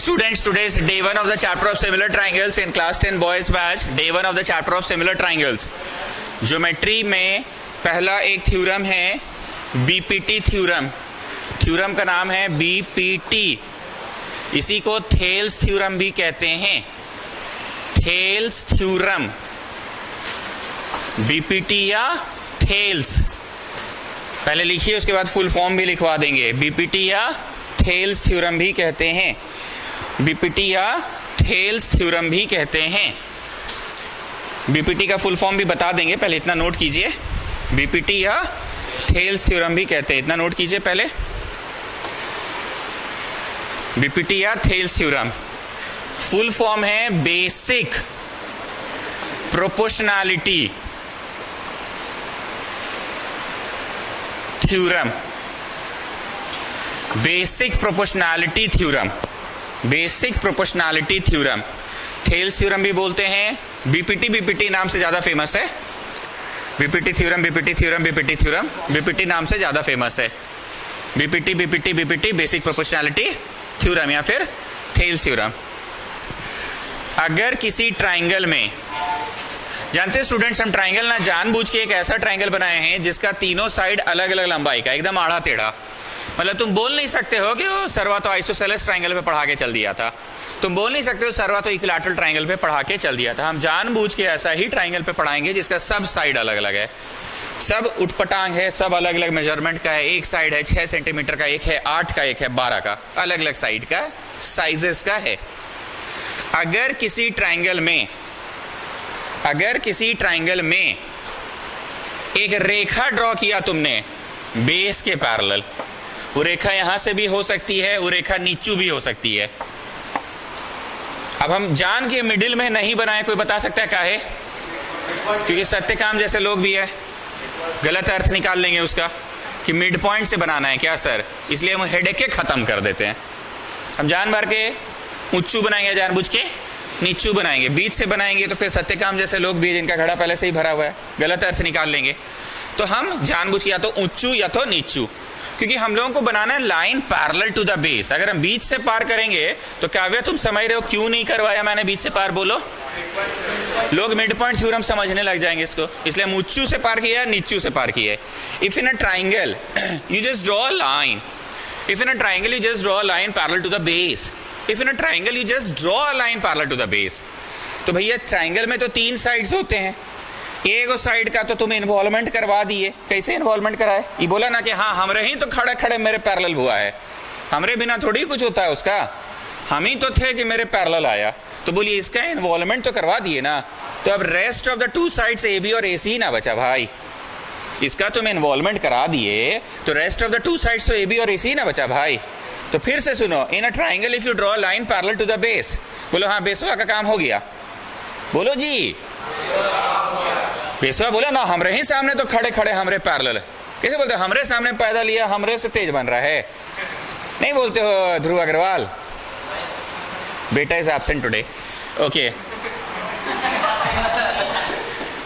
Students, today's day 1 of the chapter of similar triangles in class 10 boys batch. Day 1 of the chapter of similar triangles. Geometry में पहला एक theorem है BPT theorem. Theorem का नाम है BPT. इसी को थेल्स थ्योरम भी कहते हैं. थेल्स थ्योरम, बीपीटी या थेल्स. पहले लिखिए, उसके बाद फुल फॉर्म भी लिखवा देंगे. बीपीटी या थेल्स थ्योरम भी कहते हैं. बीपीटी या थेल्स थ्योरम भी कहते हैं. बीपीटी का फुल फॉर्म भी बता देंगे, पहले इतना नोट कीजिए. बीपीटी या थेल्स थ्योरम भी कहते हैं, इतना नोट कीजिए पहले. बीपीटी या थेल्स थ्योरम फुल फॉर्म है basic proportionality theorem. Basic proportionality theorem, basic proportionality theorem. Thales theorem भी बोलते हैं. बीपीटी बीपीटी नाम से ज्यादा फेमस है. BPT theorem, BPT theorem, BPT theorem, BPT नाम से ज्यादा फेमस है. BPT BPT BPT basic proportionality theorem या फिर थेल्स थ्योरम. अगर किसी ट्राइंगल में, जानते हैं स्टूडेंट्स, हम ट्राइंगल ना जानबूझ के एक ऐसा ट्राइंगल बनाए हैं जिसका तीनों साइड अलग अलग लंबाई का, एकदम आड़ा टेढ़ा. मतलब तुम बोल नहीं सकते हो कि वो सर्वा तो आइसोसेलेस ट्राइंगल पे पढ़ा के चल दिया था. तुम बोल नहीं सकते हो सर्वा तो इक्विलैटरल ट्राइंगल पे पढ़ा के चल दिया था. हम जानबूझ के ऐसा ही ट्राइंगल पे पढ़ाएंगे जिसका सब साइड अलग अलग है, सब उठपटांग है, सब अलग अलग मेजरमेंट का है. एक साइड है 6 सेंटीमीटर का, एक है 8 का, एक है 12 का, अलग अलग साइड का, साइजेस का है. अगर किसी ट्राइंगल में एक रेखा ड्रॉ किया तुमने बेस के पैरेलल, वो रेखा यहां से भी हो सकती है, वो रेखा नीचू भी हो सकती है. अब हम जान के मिडिल में नहीं बनाए, कोई बता सकता है काहे? क्योंकि सत्यकाम जैसे लोग भी है, गलत अर्थ निकाल लेंगे उसका कि मिड पॉइंट से बनाना है क्या सर, इसलिए हम हेडेक खत्म कर देते हैं. हम जान भर के ऊंचू बनाएंगे, जानबूझ के नीचू बनाएंगे. बीच से बनाएंगे तो फिर सत्यकाम जैसे लोग भी, जिनका घड़ा पहले से ही भरा हुआ है, गलत अर्थ निकाल लेंगे. तो हम जानबूझ के या तो ऊंचू या तो नीचू, क्योंकि हम लोगों को बनाना है line parallel to the base. अगर हम बीच से पार करेंगे तो काव्या तुम समझ रहे हो क्यों नहीं करवाया मैंने बीच से पार? बोलो. लोग मिड पॉइंट थ्योरम समझने लग जाएंगे इसको, इसलिए हम ऊंचू से पार किया, नीचू से पार किया. If in a triangle you just draw a line, if in a triangle you just draw a line parallel to the base, if in a triangle you just draw a line parallel to the base. तो भैया triangle में तो 3 sides होते हैं. एक side का तो तुम इन्वॉल्वमेंट करवा दिए. कैसे इन्वॉल्वमेंट कराए? ये बोला ना कि हाँ हमरे ही तो खड़े खड़े मेरे पैरेलल हुआ है, हमरे बिना थोड़ी कुछ होता है उसका, हम ही तो थे कि मेरे पैरेलल आया. तो बोलिए इसका इन्वॉल्वमेंट तो करवा दिए ना. तो अब rest of the 2 sides A B और ए सी ना बचा भाई. इसका तुम इन्वॉल्वमेंट करा दिए तो रेस्ट ऑफ द 2 साइड्स तो ए बी और ए सी ना बचा भाई. तो फिर से सुनो, in a triangle if you draw line parallel to the base. बोलो हाँ बेसवा का काम हो गया. बोलो जी. बेसवा बोला ना, हमरे ही सामने तो खड़े खड़े हमरे पैरेलल. कैसे बोलते हो? हमरे सामने पैदा लिया, हमरे से तेज बन रहा है. नहीं बोलते हो ध्रुव अग्रवाल? बेटा इज एब्सेंट टुडे. ओके,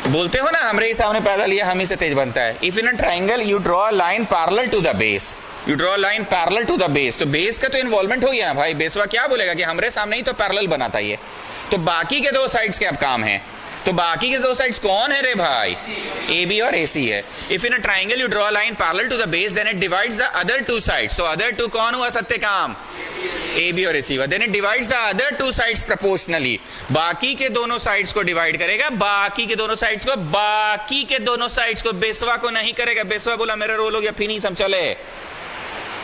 बोलते हो ना हमरे ही सामने पैदा लिया, हम ही से तेज बनता है. If in a triangle you draw a line parallel to the base, you draw line parallel to the base, तो बेस का तो इन्वॉल्वमेंट हो गया ना भाई. बेसवा क्या बोलेगा कि हमरे सामने ही तो पैरेलल बनाता है. तो बाकी के 2 साइड्स के अब काम है. तो बाकी के 2 साइड्स कौन है रे भाई? ए बी और ए सी है. If in a triangle you draw line parallel to the base then it divides the other 2 sides. तो अदर 2 कौन हुआ? सत्यकाम. ए बी और ए सी हुआ. Then it divides the other 2 sides proportionally. बाकी के दोनों साइड्स को डिवाइड करेगा, बाकी के दोनों साइड्स को, बाकी के दोनों साइड्स को. बेसवा को नहीं करेगा. बेसवा बोला मेरा रोल हो गया, फिनिश, हम चले.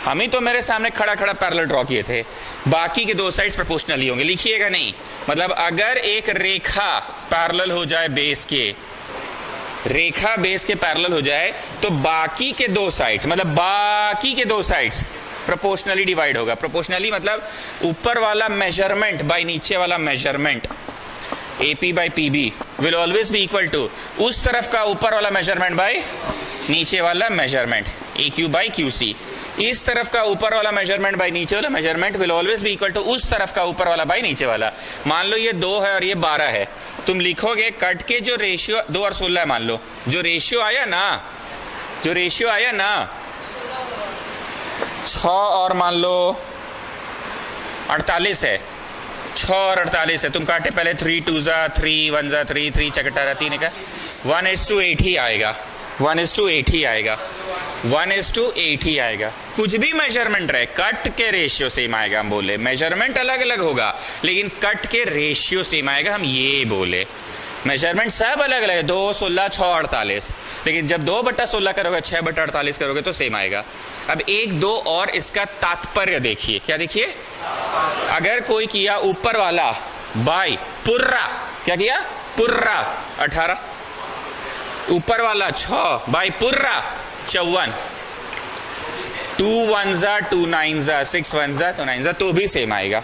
हम ही तो मेरे सामने खड़ा खड़ा पैरेलल ड्रॉ किए थे. बाकी के 2 साइड्स प्रोपोर्शनली होंगे. लिखिएगा नहीं. मतलब अगर एक रेखा पैरेलल हो जाए बेस के, रेखा बेस के पैरेलल हो जाए तो बाकी के 2 साइड्स, मतलब बाकी के 2 साइड्स प्रोपोर्शनली डिवाइड होगा. प्रोपोर्शनली मतलब ऊपर वाला मेजरमेंट बाय नीचे वाला measurement. AP by PB will always be equal to उस तरफ का ऊपर वाला मेजरमेंट बाय नीचे वाला मेजरमेंट. AQ by QC. इस तरफ का ऊपर वाला मेजरमेंट बाय नीचे वाला measurement will always be equal to उस तरफ का ऊपर वाला बाय नीचे वाला. मान लो ये 2 है और ये 12 है. तुम लिखोगे कट के जो रेशियो 2 और 16 है, मान लो जो रेशियो आया ना 6 और मान लो 48 है, 6 और 48 है, तुम काटे पहले 3 2 जा 3 1 जा 3 3 चकटारा 3 का 1:8 ही आएगा, 1:8 ही आएगा, 1:8 ही आएगा। कुछ भी मेजरमेंट रहे, कट के रेशियो सेम आएगा। हम बोले मेजरमेंट अलग अलग होगा लेकिन कट के रेशियो सेम आएगा, हम ये बोले। मेजरमेंट सब अलग अलग है, 2 16 6 48, लेकिन जब 2/16 करोगे 6/48 करोगे तो सेम आएगा। अब 1 2 और इसका तात्पर्य देखिए, क्या देखिए, अगर कोई किया ऊपर वाला बाई पुर्रा, क्या किया, पुर्रा 18, ऊपर वाला 6 बाई पुर्रा 54, 2 1 जा 2 9 जा 6 1 जा 2 9 जा, तो भी सेम आएगा।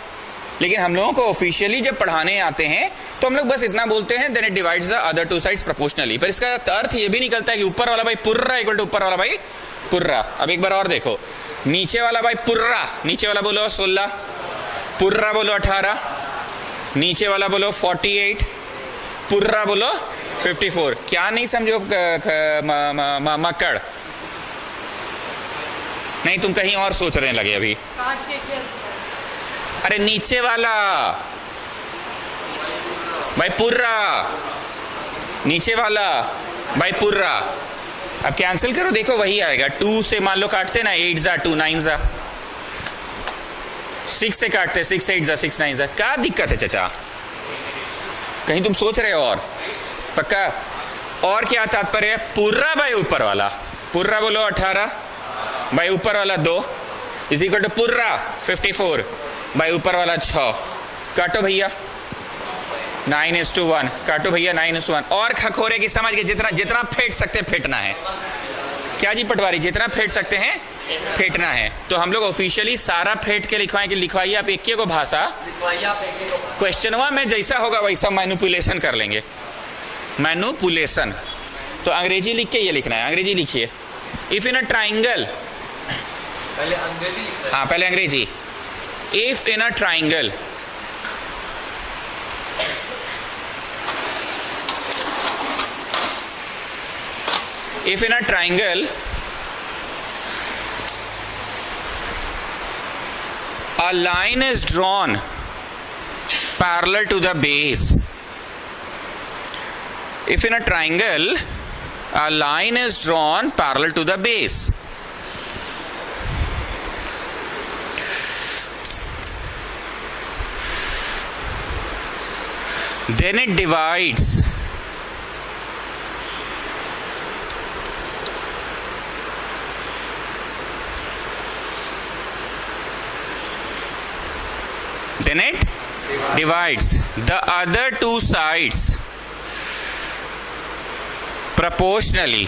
लेकिन हम लोगों को ऑफिशियली जब पढ़ाने आते हैं तो हम लोग बस इतना बोलते हैं, then it divides the other two sides proportionally, पर इसका अर्थ ये भी निकलता है कि ऊपर वाला भाई पुर्रा इक्वल टू ऊपर वाला भाई पुर्रा। अब एक बार और देखो, नीचे वाला भाई पुर्रा, नीचे वाला बोलो 16, पुर्रा बोलो 18, नीचे वाला बोलो 48, पुर्रा बोलो 54। क्या नहीं समझो मक्कड़, नहीं तुम कहीं और सोच रहे लगे अभी। अरे नीचे वाला भाई पुर्रा, नीचे वाला भाई पुर्रा। अब कैंसिल करो, देखो वही आएगा। 2 से मान लो काटते ना, 8 जा 2 9 जा, 6 से काटते 6 8 जा 6 9 जा। क्या दिक्कत है चाचा, कहीं तुम सोच रहे हो और पक्का? और क्या तात्पर्य है, पुर्रा भाई ऊपर वाला, पुर्रा बोलो 18 भाई ऊपर वाला 2 इज इक्वल टू पुर्रा 54 भाई ऊपर वाला 6। काटो भैया 9:1, काटो भैया 9:1। और खखोरे की समझ के जितना जितना फेंट सकते फेंटना है। क्या जी पटवारी, जितना फेंट सकते हैं फेंटना है। तो हम लोग ऑफिशियली सारा फेंट के लिखवाएं कि लिखवाइए आप एक को भाषा, क्वेश्चन में जैसा होगा वैसा मैनिपुलेशन कर लेंगे, मैनिपुलेशन। तो अंग्रेजी लिख के ये लिखना है, अंग्रेजी लिखिए। इफ इन अ ट्राइंगल, पहले अंग्रेजी लिखना है। हाँ पहले अंग्रेजी। If in a triangle if in a triangle a line is drawn parallel to the base, if in a triangle a line is drawn parallel to the base, then it divides the other two sides proportionally,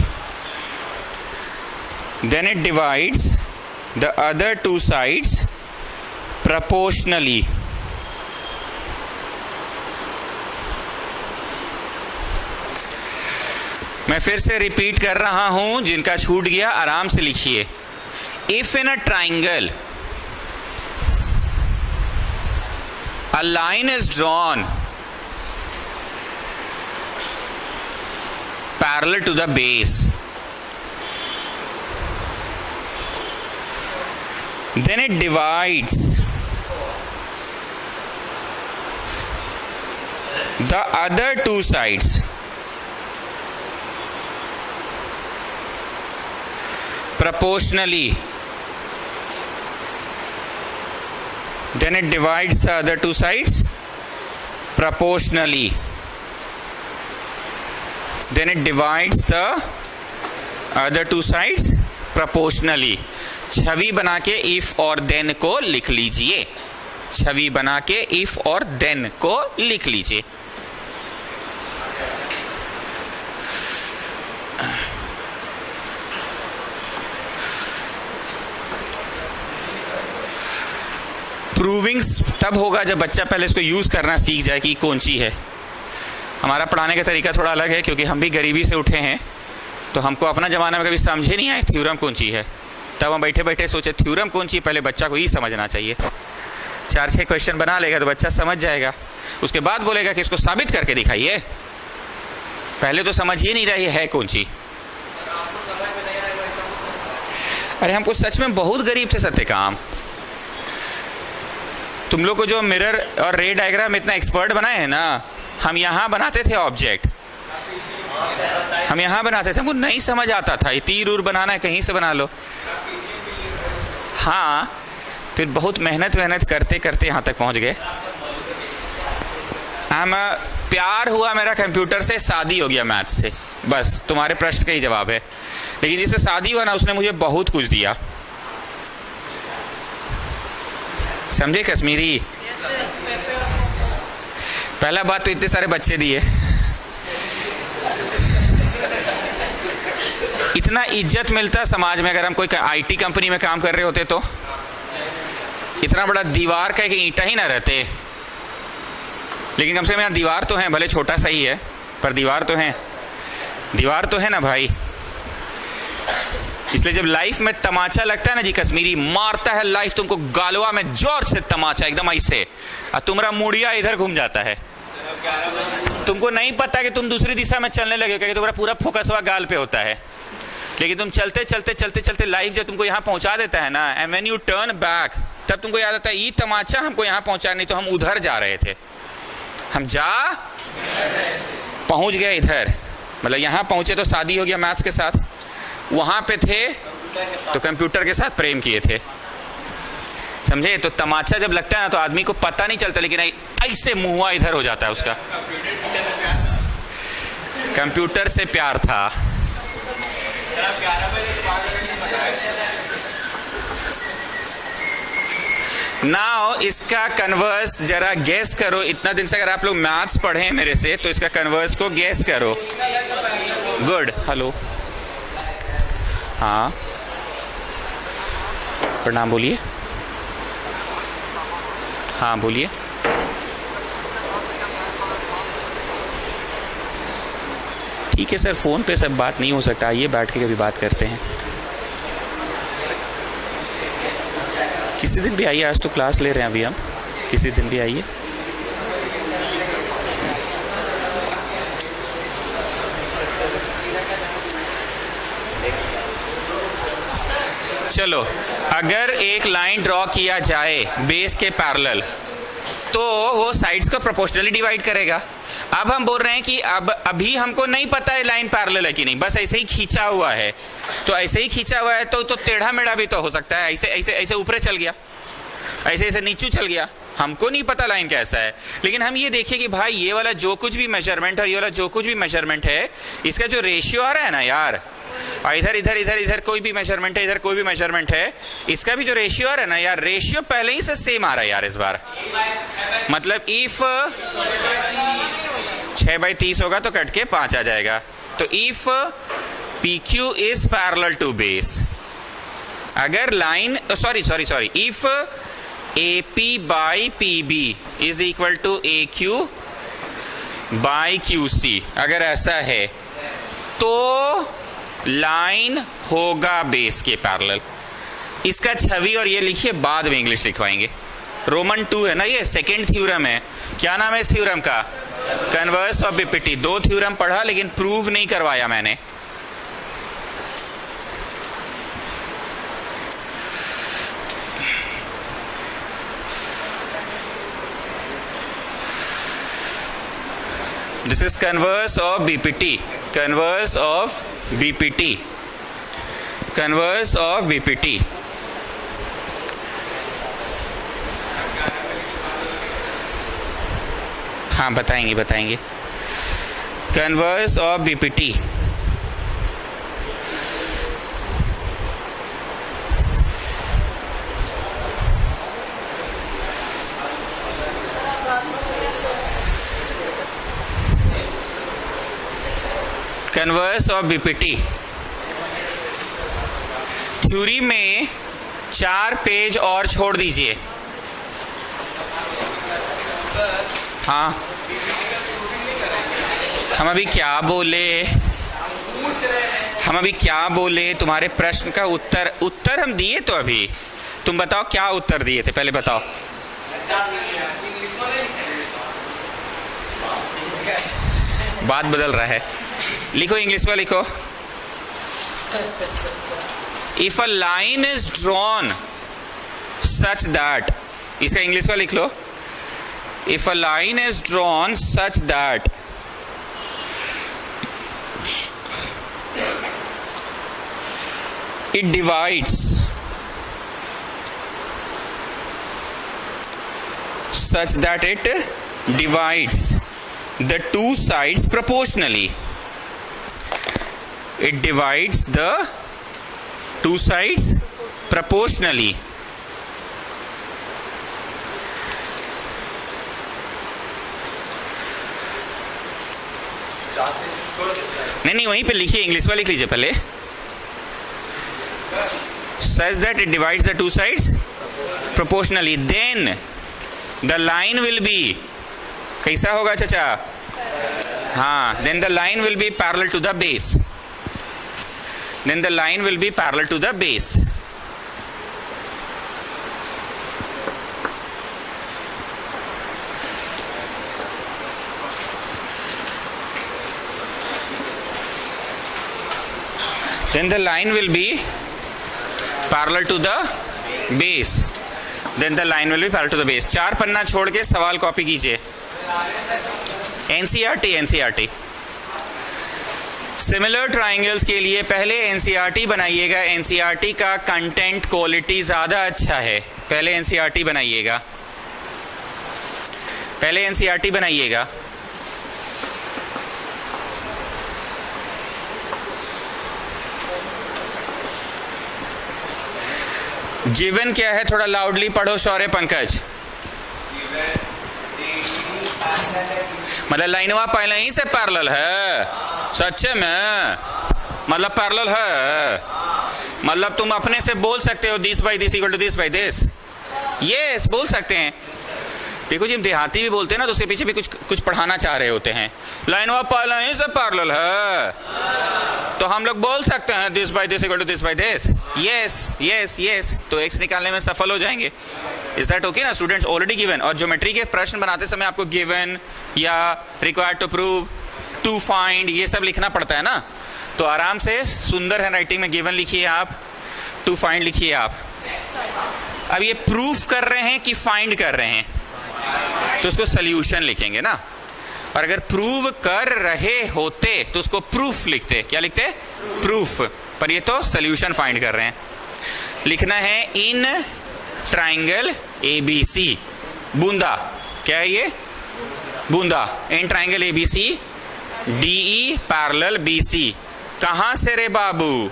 then it divides the other two sides proportionally. मैं फिर से repeat कर रहा हूं, जिनका छूट गया आराम से लिखिए। If in a triangle a line is drawn parallel to the base, then it divides the other two sides proportionally, then it divides the other two sides proportionally, then it divides the other two sides proportionally. छवि बना के if और then को लिख लीजिए, छवि बना के if और then को लिख लीजिए। प्रूविंग तब होगा जब बच्चा पहले इसको यूज करना सीख जाए कि कौन सी है। हमारा पढ़ाने का तरीका थोड़ा अलग है क्योंकि हम भी गरीबी से उठे हैं, तो हमको अपना जमाना में कभी समझे नहीं आए थ्योरम कौन सी है। तब हम बैठे बैठे सोचे थ्योरम कौन सी, पहले बच्चा को ही समझना चाहिए। 4-6 क्वेश्चन बना लेगा तो बच्चा समझ जाएगा, उसके बाद बोलेगा कि इसको साबित करके दिखाइए। पहले तो समझ ही नहीं रही है कौन सी। अरे हमको सच में बहुत गरीब थे सत्य काम। तुम लोग को जो मिरर और रे डायग्राम इतना एक्सपर्ट बनाए हैं ना, हम यहाँ बनाते थे ऑब्जेक्ट, हम यहाँ बनाते थे, हमको नहीं समझ आता था ये तीर उर बनाना है, कहीं से बना लो। हाँ, फिर बहुत मेहनत करते करते यहाँ तक पहुँच गए। हम प्यार हुआ मेरा कंप्यूटर से, शादी हो गया मैथ से, बस तुम्हारे प्रश्न का ही जवाब है। लेकिन जिससे शादी हुआ ना, उसने मुझे बहुत कुछ दिया, समझे कश्मीरी? पहला बात तो इतने सारे बच्चे दिए, इतना इज्जत मिलता समाज में। अगर हम कोई आईटी कंपनी में काम कर रहे होते तो इतना बड़ा दीवार का एक ईंटा ही ना रहते, लेकिन कम से कम यहाँ दीवार तो है, भले छोटा सा ही है पर दीवार तो है, दीवार तो है ना भाई। इसलिए जब लाइफ में तमाचा लगता है ना जी, कश्मीरी मारता है लाइफ तुमको गालवा में जोर से तमाचा, एकदम ऐसे, और तुम्हारा मुड़िया इधर घूम जाता है। तुमको नहीं पता कि तुम दूसरी दिशा में चलने लगे, क्योंकि तुम्हारा पूरा फोकस हुआ गाल पे होता है। लेकिन तुम चलते चलते चलते चलते लाइफ जब तुमको यहाँ पहुंचा देता है ना, and when U turn back, तब तुमको याद आता है ये तमाचा हमको यहाँ पहुंचा, नहीं तो हम उधर जा रहे थे, हम जा पहुंच गए इधर। मतलब यहाँ पहुंचे तो शादी हो गया मैथ्स के साथ, वहां पे थे तो कंप्यूटर के साथ प्रेम किए थे, समझे? तो तमाचा जब लगता है ना, तो आदमी को पता नहीं चलता, लेकिन ऐसे मुंह इधर हो जाता है उसका। कंप्यूटर से प्यार था। नाउ इसका कन्वर्स जरा गैस करो। इतना दिन से अगर आप लोग मैथ्स पढ़े हैं मेरे से, तो इसका कन्वर्स को गैस करो। गुड, हेलो, हाँ, प्रणाम, बोलिए। हाँ बोलिए। ठीक है सर, फोन पे सब बात नहीं हो सकता, आइए बैठ के कभी बात करते हैं, किसी दिन भी आइए। आज तो क्लास ले रहे हैं अभी हम, किसी दिन भी आइए। चलो, अगर एक लाइन ड्रॉ किया जाए बेस के पैरेलल, तो वो साइड्स को प्रोपोर्शनली डिवाइड करेगा। अब हम बोल रहे हैं कि अब अभी हमको नहीं पता है लाइन पैरेलल है कि नहीं, बस ऐसे ही खींचा हुआ है। तो ऐसे ही खींचा हुआ है तो टेढ़ा मेढ़ा भी तो हो सकता है, ऐसे ऐसे ऐसे ऊपर चल गया, ऐसे ऐसे नीचे चल गया, हमको नहीं पता लाइन कैसा है। लेकिन हम ये देखिए कि भाई ये वाला जो कुछ भी मेजरमेंट है, ये वाला जो कुछ भी मेजरमेंट है, इसका जो रेशियो आ रहा है ना यार, इधर इधर इधर इधर कोई भी मेजरमेंट है, इधर कोई भी मेजरमेंट है, इसका भी जो रेशियो आ रहा है ना यार, रेशियो पहले ही से सेम आ रहा है यार इस बार। मतलब इफ 6/30 होगा तो कट के 5 आ जाएगा। तो if PQ is parallel to base, अगर line sorry if AP by PB is equal to AQ by QC, अगर ऐसा है तो लाइन होगा बेस के पैरेलल। इसका छवि और ये लिखिए, बाद में इंग्लिश लिखवाएंगे। रोमन 2 है ना, ये सेकेंड थ्योरम है। क्या नाम है इस थ्योरम का? Converse of BPT। 2 थ्योरम पढ़ा लेकिन प्रूव नहीं करवाया मैंने। This is converse of BPT. Converse of BPT. Converse of BPT. हाँ बताएंगे। Converse of BPT. Converse of BPT theory में 4 पेज और छोड़ दीजिए। हाँ, हम अभी क्या बोले? तुम्हारे प्रश्न का उत्तर हम दिए तो अभी। तुम बताओ क्या उत्तर दिए थे, पहले बताओ। बात बदल रहा है, लिखो इंग्लिश में लिखो। If a line is drawn such that इसका इंग्लिश का लिख लो. If a line is drawn such that it divides such that it divides the two sides proportionally. It divides the two sides proportionally. नहीं वहीं पे लिखिए, English वाला लिख लीजिए पहले. Such that it divides the two sides proportionally. Then the line will be, कैसा होगा चाचा? हाँ, then the line will be parallel to the base. Then the line will be parallel to the base. Then the line will be parallel to the base. Then the line will be parallel to the base. 4 पन्ना छोड़ के सवाल copy कीजिए. NCERT. Similar triangles के लिए पहले NCERT बनाइएगा. NCERT का content quality ज्यादा अच्छा है. पहले एनसीईआरटी बनाइएगा. गिवन क्या है? थोड़ा लाउडली पढ़ो शौर्य पंकज. मतलब लाइनवा पहले ही से पैरेलल है. सच में मतलब पैरेलल है. मतलब तुम अपने से बोल सकते हो this by this equal to this by this. Yes बोल सकते हैं. देखो जी, हम देहाती भी बोलते हैं ना, तो उसके पीछे भी कुछ पढ़ाना चाह रहे होते हैं. लाइनवा पहले ही से पैरेलल है, तो हम लोग बोल सकते हैं this by this equal to this by this. Yes. तो एक्स निकालने में सफल हो जाएंगे. इज दैट ओके ना स्टूडेंट्स? Already given. और ज्योमेट्री के प्रश्न बनाते समय आपको गिवन या required to prove, to find, ये सब लिखना पड़ता है ना. तो आराम से सुंदर हैंड राइटिंग में गिवन लिखिए आप, टू फाइंड लिखिए आप. अब ये प्रूफ कर रहे हैं कि फाइंड कर रहे हैं, तो उसको सोल्यूशन लिखेंगे ना. और अगर प्रूव कर रहे होते तो उसको प्रूफ लिखते. क्या लिखते? प्रूफ. पर ये तो सोल्यूशन फाइंड कर रहे हैं. लिखना है इन ट्राइंगल एबीसी. बूंदा क्या है ये? बूंदा. In triangle ABC DE parallel BC. कहां से रे बाबू?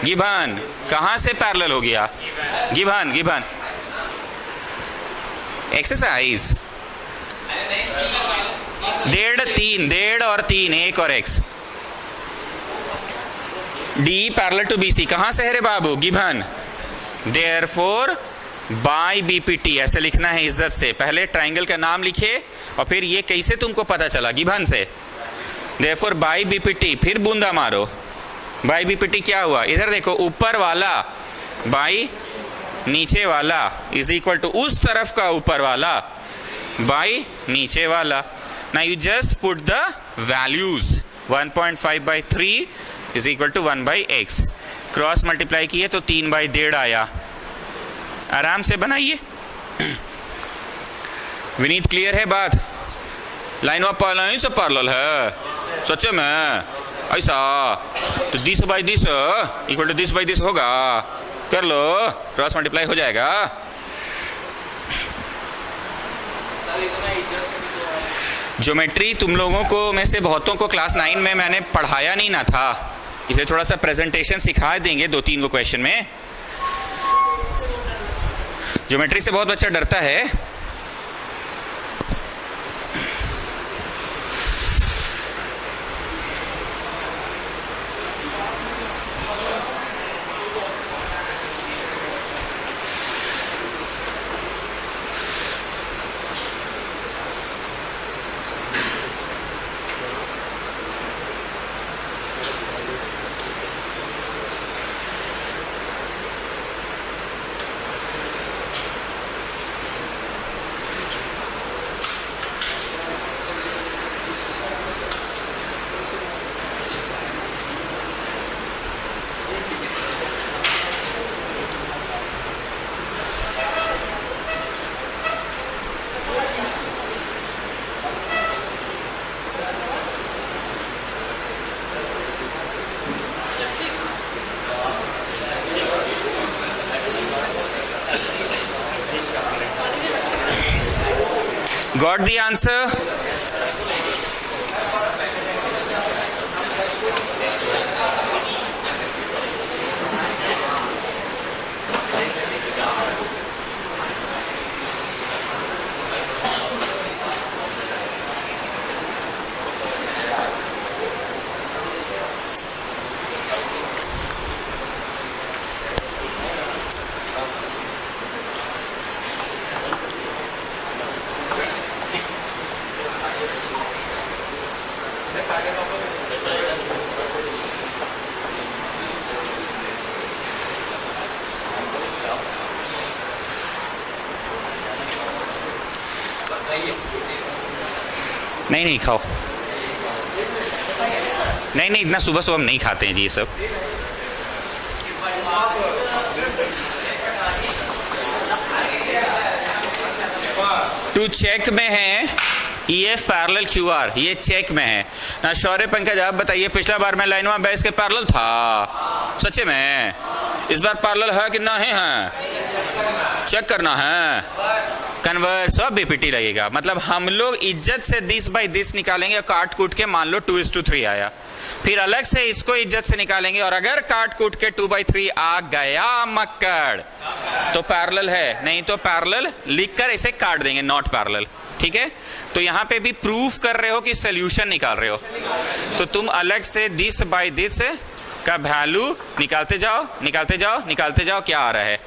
गिवन. कहां से पैरेलल हो गया? गिवन. एक्सरसाइज 1.5 और 3 एक और x. D parallel to BC कहां से है रे बाबू? गिवन. देयरफॉर बाय बीपीटी ऐसे लिखना है इज्जत से. पहले ट्राइंगल का नाम लिखिए और फिर ये कैसे तुमको पता चला? गिवन से. देयरफॉर बाय बीपीटी, फिर बूंदा मारो. बाय बीपीटी क्या हुआ? इधर देखो, ऊपर वाला बाय नीचे वाला इज इक्वल टू उस तरफ का ऊपर वाला बाय नीचे वाला. Now you just put the values. 1.5 by 3 is equal to 1 by x. Cross multiply किए तो 3/1.5 आया. आराम से बनाइए. विनीत क्लियर है बात? लाइन ऑफ पहले से पैरेलल है. सच में ऐसा तो 10/10 इक्वल टू 10/10 होगा. कर लो, क्रॉस मल्टीप्लाई हो जाएगा. ज्योमेट्री तुम लोगों को में से बहुतों को क्लास 9 में मैंने पढ़ाया नहीं ना था, इसे थोड़ा सा प्रेजेंटेशन सिखा देंगे 2-3 को क्वेश्चन में. ज्योमेट्री से बहुत बच्चा डरता है. Got the answer? नहीं नहीं खाओ, नहीं नहीं, इतना सुबह सुबह हम नहीं खाते हैं जी ये सब। टू चेक में है EF पैरेलल QR, ये चेक में है ना। शौर्य पंकज आप बताइए, पिछला बार मैं लाइनवा बेस के पैरेलल था, सच्चे में इस बार पैरेलल है कि नहीं है? चेक करना है। कन्वर्स सब बीपीटी लगेगा, मतलब हम लोग इज्जत से 10/10 निकालेंगे, काट कूट के मान लो 2:3 आया, फिर अलग से इसको इज्जत से निकालेंगे, और अगर काट कूट के 2/3 आ गया मक्कड़ तो पैरेलल है, नहीं तो पैरेलल लिखकर इसे काट देंगे, नॉट पैरेलल। ठीक है, तो यहां पे भी प्रूफ कर रहे हो कि सोल्यूशन निकाल रहे हो, तो तुम अलग से 10/10 का वैल्यू निकालते जाओ निकालते जाओ निकालते जाओ, क्या आ रहा है,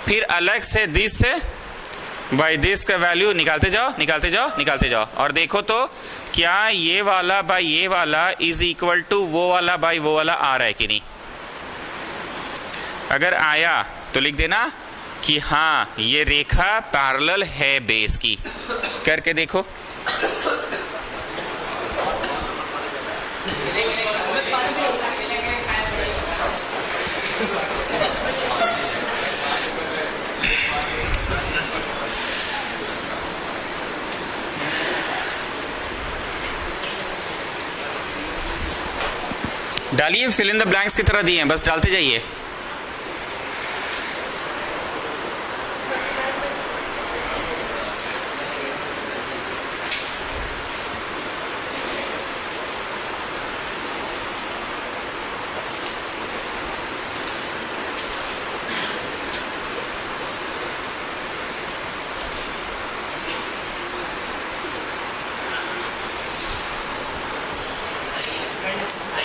फिर अलग से 10/10 का वैल्यू निकालते जाओ निकालते जाओ निकालते जाओ, और देखो तो क्या ये वाला बाई ये वाला इज इक्वल टू वो वाला बाई वो वाला आ रहा है कि नहीं। अगर आया तो लिख देना कि हाँ ये रेखा पैरेलल है बेस की, करके देखो। डालिए, फिल इन द ब्लैंक्स की तरह दिए हैं, बस डालते जाइए।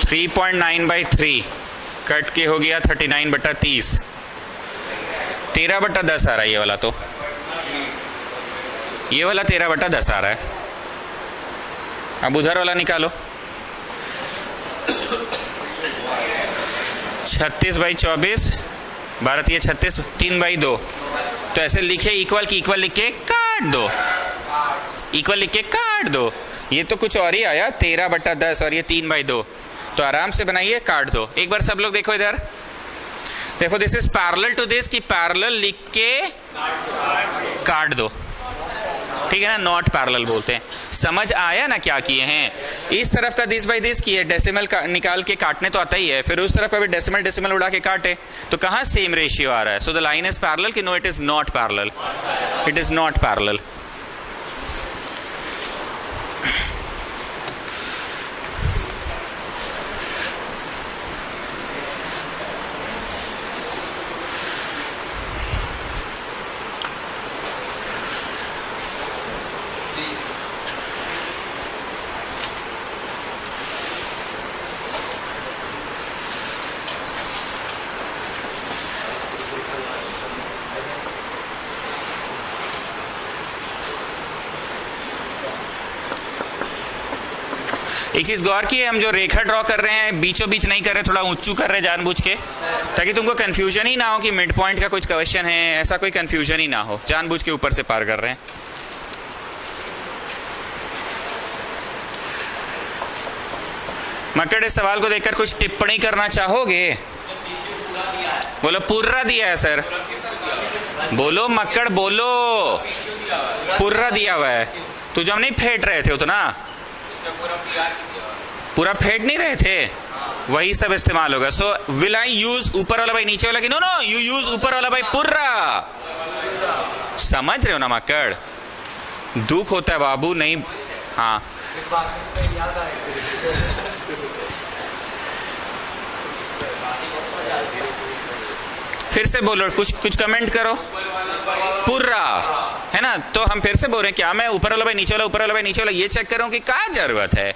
थ्री 3.9/3 कट के हो गया 39/30, 13/10 आ रहा है ये वाला, तो ये वाला 13/10 आ रहा है। अब उधर वाला निकालो, 36/24, 12 36, 3/2, तो ऐसे लिखे इक्वल की इक्वल लिख के काट दो, इक्वल लिख के काट दो। ये तो कुछ और ही आया 13/10 और ये 3/2, तो आराम से बनाइए, काट दो। एक बार सब लोग देखो इधर, देखो this is parallel to this, की पैरेलल लिख के काट दो, ठीक है ना, नॉट पैरेलल बोलते हैं। समझ आया ना क्या किए हैं? इस तरफ का 10/10 किए, डेसिमल निकाल के काटने तो आता ही है, फिर उस तरफ का भी डेसिमल उड़ा के काटे, तो कहाँ सेम रेशियो आ रहा है? So the line is parallel कि no it is not parallel, it is not parallel. एक चीज गौर की है, हम जो रेखा ड्रॉ कर रहे हैं बीचों बीच नहीं कर रहे, थोड़ा ऊंचू कर रहे हैं जानबूझ के, ताकि तुमको कंफ्यूजन ही ना हो कि मिड पॉइंट का कुछ क्वेश्चन है, ऐसा कोई कंफ्यूजन ही ना हो, जानबूझ के ऊपर से पार कर रहे हैं। मक्कड़, इस सवाल को देखकर कुछ टिप्पणी करना चाहोगे? बोलो पूरा दिया है सर, बोलो मक्कड़ बोलो, पूरा दिया हुआ है। तो जो हम नहीं फेंट रहे थे उतना, पूरा फेंट नहीं रहे थे, वही सब इस्तेमाल होगा। सो विल आई यूज ऊपर वाला भाई नीचे वाला की? नो नो, यू यूज ऊपर वाला भाई पूरा। समझ रहे हो ना मक्कड़? दुख होता है बाबू, नहीं। हाँ, याद आए फिर से बोलो, कुछ कमेंट करो। पूरा है ना, तो हम फिर से बोल रहे हैं, क्या मैं ऊपर वाला भाई नीचे वाला, ऊपर वाला भाई नीचे वाला ये चेक करूं कि क्या जरूरत है?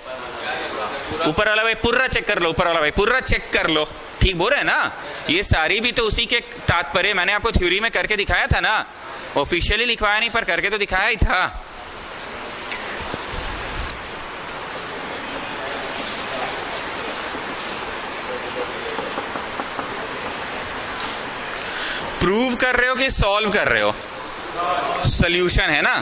ऊपर वाला भाई पूरा चेक कर लो, ऊपर वाला भाई पूरा चेक कर लो, ठीक बोल रहे हैं ना? ये सारी भी तो उसी के तात्पर्य, मैंने आपको थ्योरी में करके दिखाया था ना, ऑफिशियली लिखवाया नहीं पर करके तो दिखाया ही था। प्रूव कर रहे हो कि सॉल्व कर रहे हो? सॉल्यूशन है ना,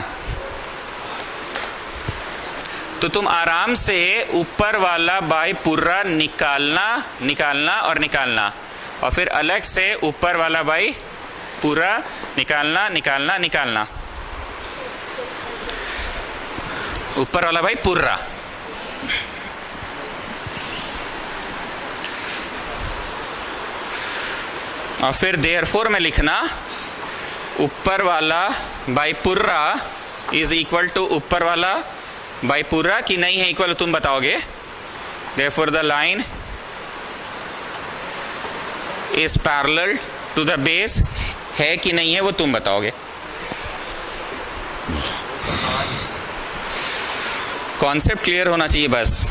तो तुम आराम से ऊपर वाला बाई पूरा निकालना और फिर अलग से ऊपर वाला बाई पूरा निकालना, ऊपर वाला बाई पूरा। और फिर देयरफॉर में लिखना ऊपर वाला बाई पूरा इज इक्वल टू ऊपर वाला बाई पूरा, कि नहीं है इक्वल, तुम बताओगे। Therefore the line is parallel to the base, है कि नहीं है वो तुम बताओगे। कॉन्सेप्ट क्लियर होना चाहिए बस।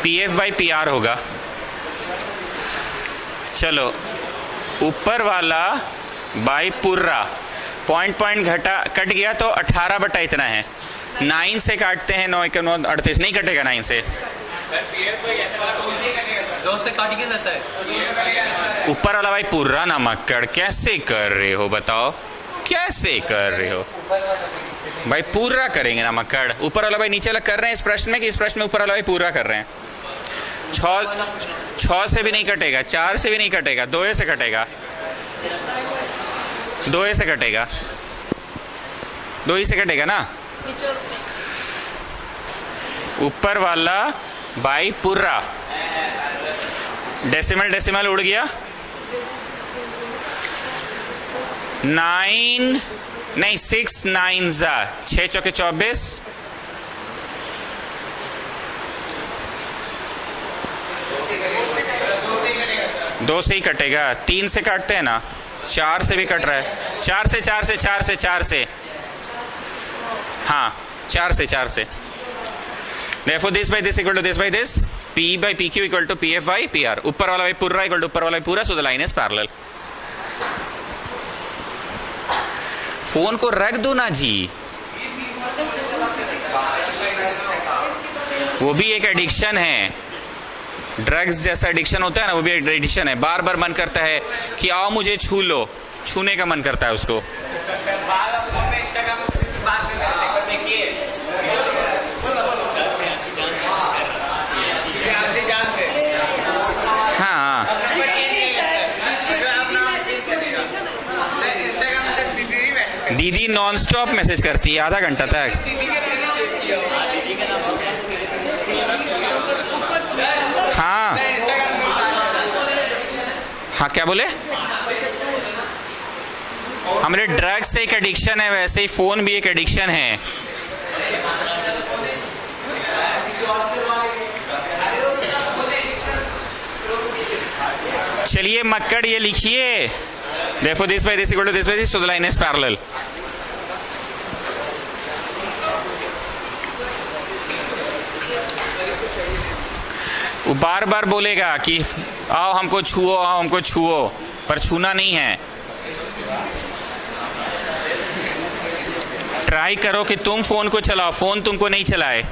PF बाई PR होगा। चलो, ऊपर वाला बाई पूरा पॉइंट कट गया तो 18 बटा इतना है। 9 से काटते हैं, 9 के 9 38, नहीं कटेगा 9 से। 2 से काटिए ना सर। ऊपर वाला भाई पूरा नमक्कड़ कैसे कर रहे हो बताओ, कैसे कर रहे हो भाई? पूरा करेंगे नमक्कड़। ऊपर वाला भाई नीचे वाला कर रहे हैं इस प्रश्न में, कि इस प्रश्न में ऊपर वाला भाई पूरा कर रहे हैं। 6 से भी नहीं कटेगा, 4 से भी नहीं कटेगा, 2 से कटेगा, 2 से कटेगा, 2 से कटेगा ना। ऊपर वाला बाई पूरा, डेसिमल उड़ गया। 9 नहीं 6 9 जा 6 चौके 24, 2 से ही कटेगा। 3 से काटते हैं ना, 4 से भी कट रहा है, 4 से हाँ 4 से। Therefore this by this equal to this by this, P by PQ equal to PF by PR। ऊपर वाला by पूरा equal to ऊपर वाला by पूरा, so the line is parallel। Phone को रख दो ना जी, वो भी एक एडिक्शन है। ड्रग्स जैसा एडिक्शन होता है ना, वो भी एक एडिक्शन है। बार बार मन करता है कि आओ मुझे छू लो, छूने का मन करता है उसको। हाँ दीदी नॉन स्टॉप मैसेज करती है आधा घंटा तक। हाँ हाँ क्या बोले? हमारे ड्रग्स एक एडिक्शन है, वैसे ही फोन भी एक एडिक्शन है। चलिए मक्कड़ ये लिखिए, therefore this by this equal to this by this, so the line is parallel। वो बार बार बोलेगा कि आओ हमको छुओ, आओ हमको छुओ, पर छूना नहीं है। ट्राई करो कि तुम फोन को चलाओ, फोन तुमको नहीं चलाए।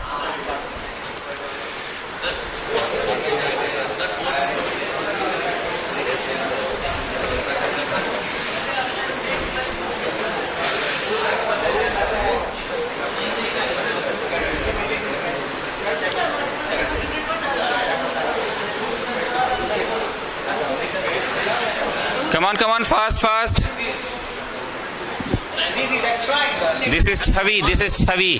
Come on, fast. This is a triangle. This is Chhavi, this is छवि।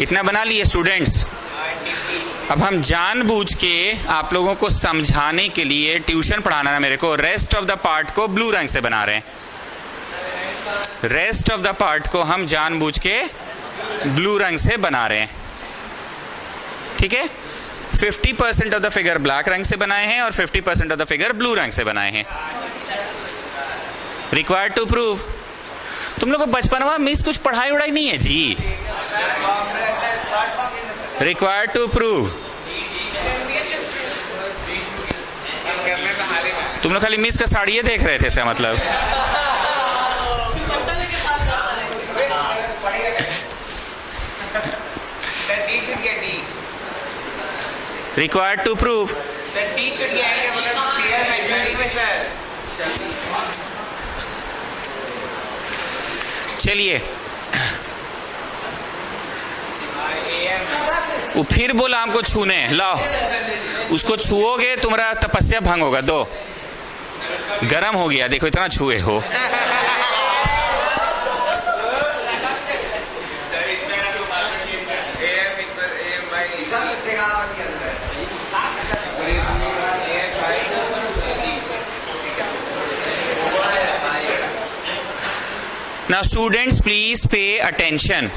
इतना बना लिए स्टूडेंट्स। अब हम जानबूझ के आप लोगों को समझाने के लिए ट्यूशन पढ़ाना है मेरे को, रेस्ट ऑफ द पार्ट को ब्लू रंग से बना रहे हैं। रेस्ट ऑफ द पार्ट को हम जानबूझ के ब्लू रंग से बना रहे हैं, ठीक है। 50% ऑफ द फिगर ब्लैक रंग से बनाए हैं और 50% ऑफ द फिगर ब्लू रंग से बनाए हैं। Required to prove. तुम लोग को बचपन में मिस कुछ पढ़ाई उड़ाई नहीं है जी। Required to prove. तुम लोग खाली मिस का साड़ियाँ देख रहे थे इसका मतलब। Required to prove. चलिए, वो फिर बोला हमको छूने, लाओ उसको छुओगे तुम्हारा तपस्या भंग होगा। दो, गरम हो गया, देखो इतना छुए हो। Now students please pay attention।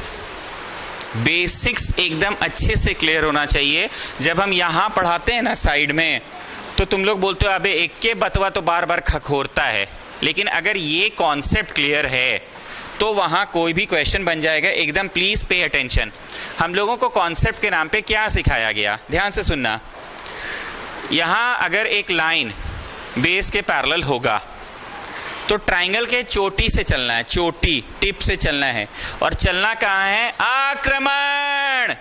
Basics एकदम अच्छे से क्लियर होना चाहिए। जब हम यहाँ पढ़ाते हैं ना साइड में, तो तुम लोग बोलते हो अबे एक के बतवा तो बार बार खखोरता है, लेकिन अगर ये कॉन्सेप्ट क्लियर है तो वहाँ कोई भी क्वेश्चन बन जाएगा। एकदम प्लीज पे अटेंशन। हम लोगों को कॉन्सेप्ट के नाम पे क्या सिखाया गया, ध्यान से सुनना। यहाँ अगर एक लाइन बेस के पैरेलल होगा तो ट्राइंगल के चोटी से चलना है, चोटी टिप से चलना है। और चलना कहाँ है, आक्रमण,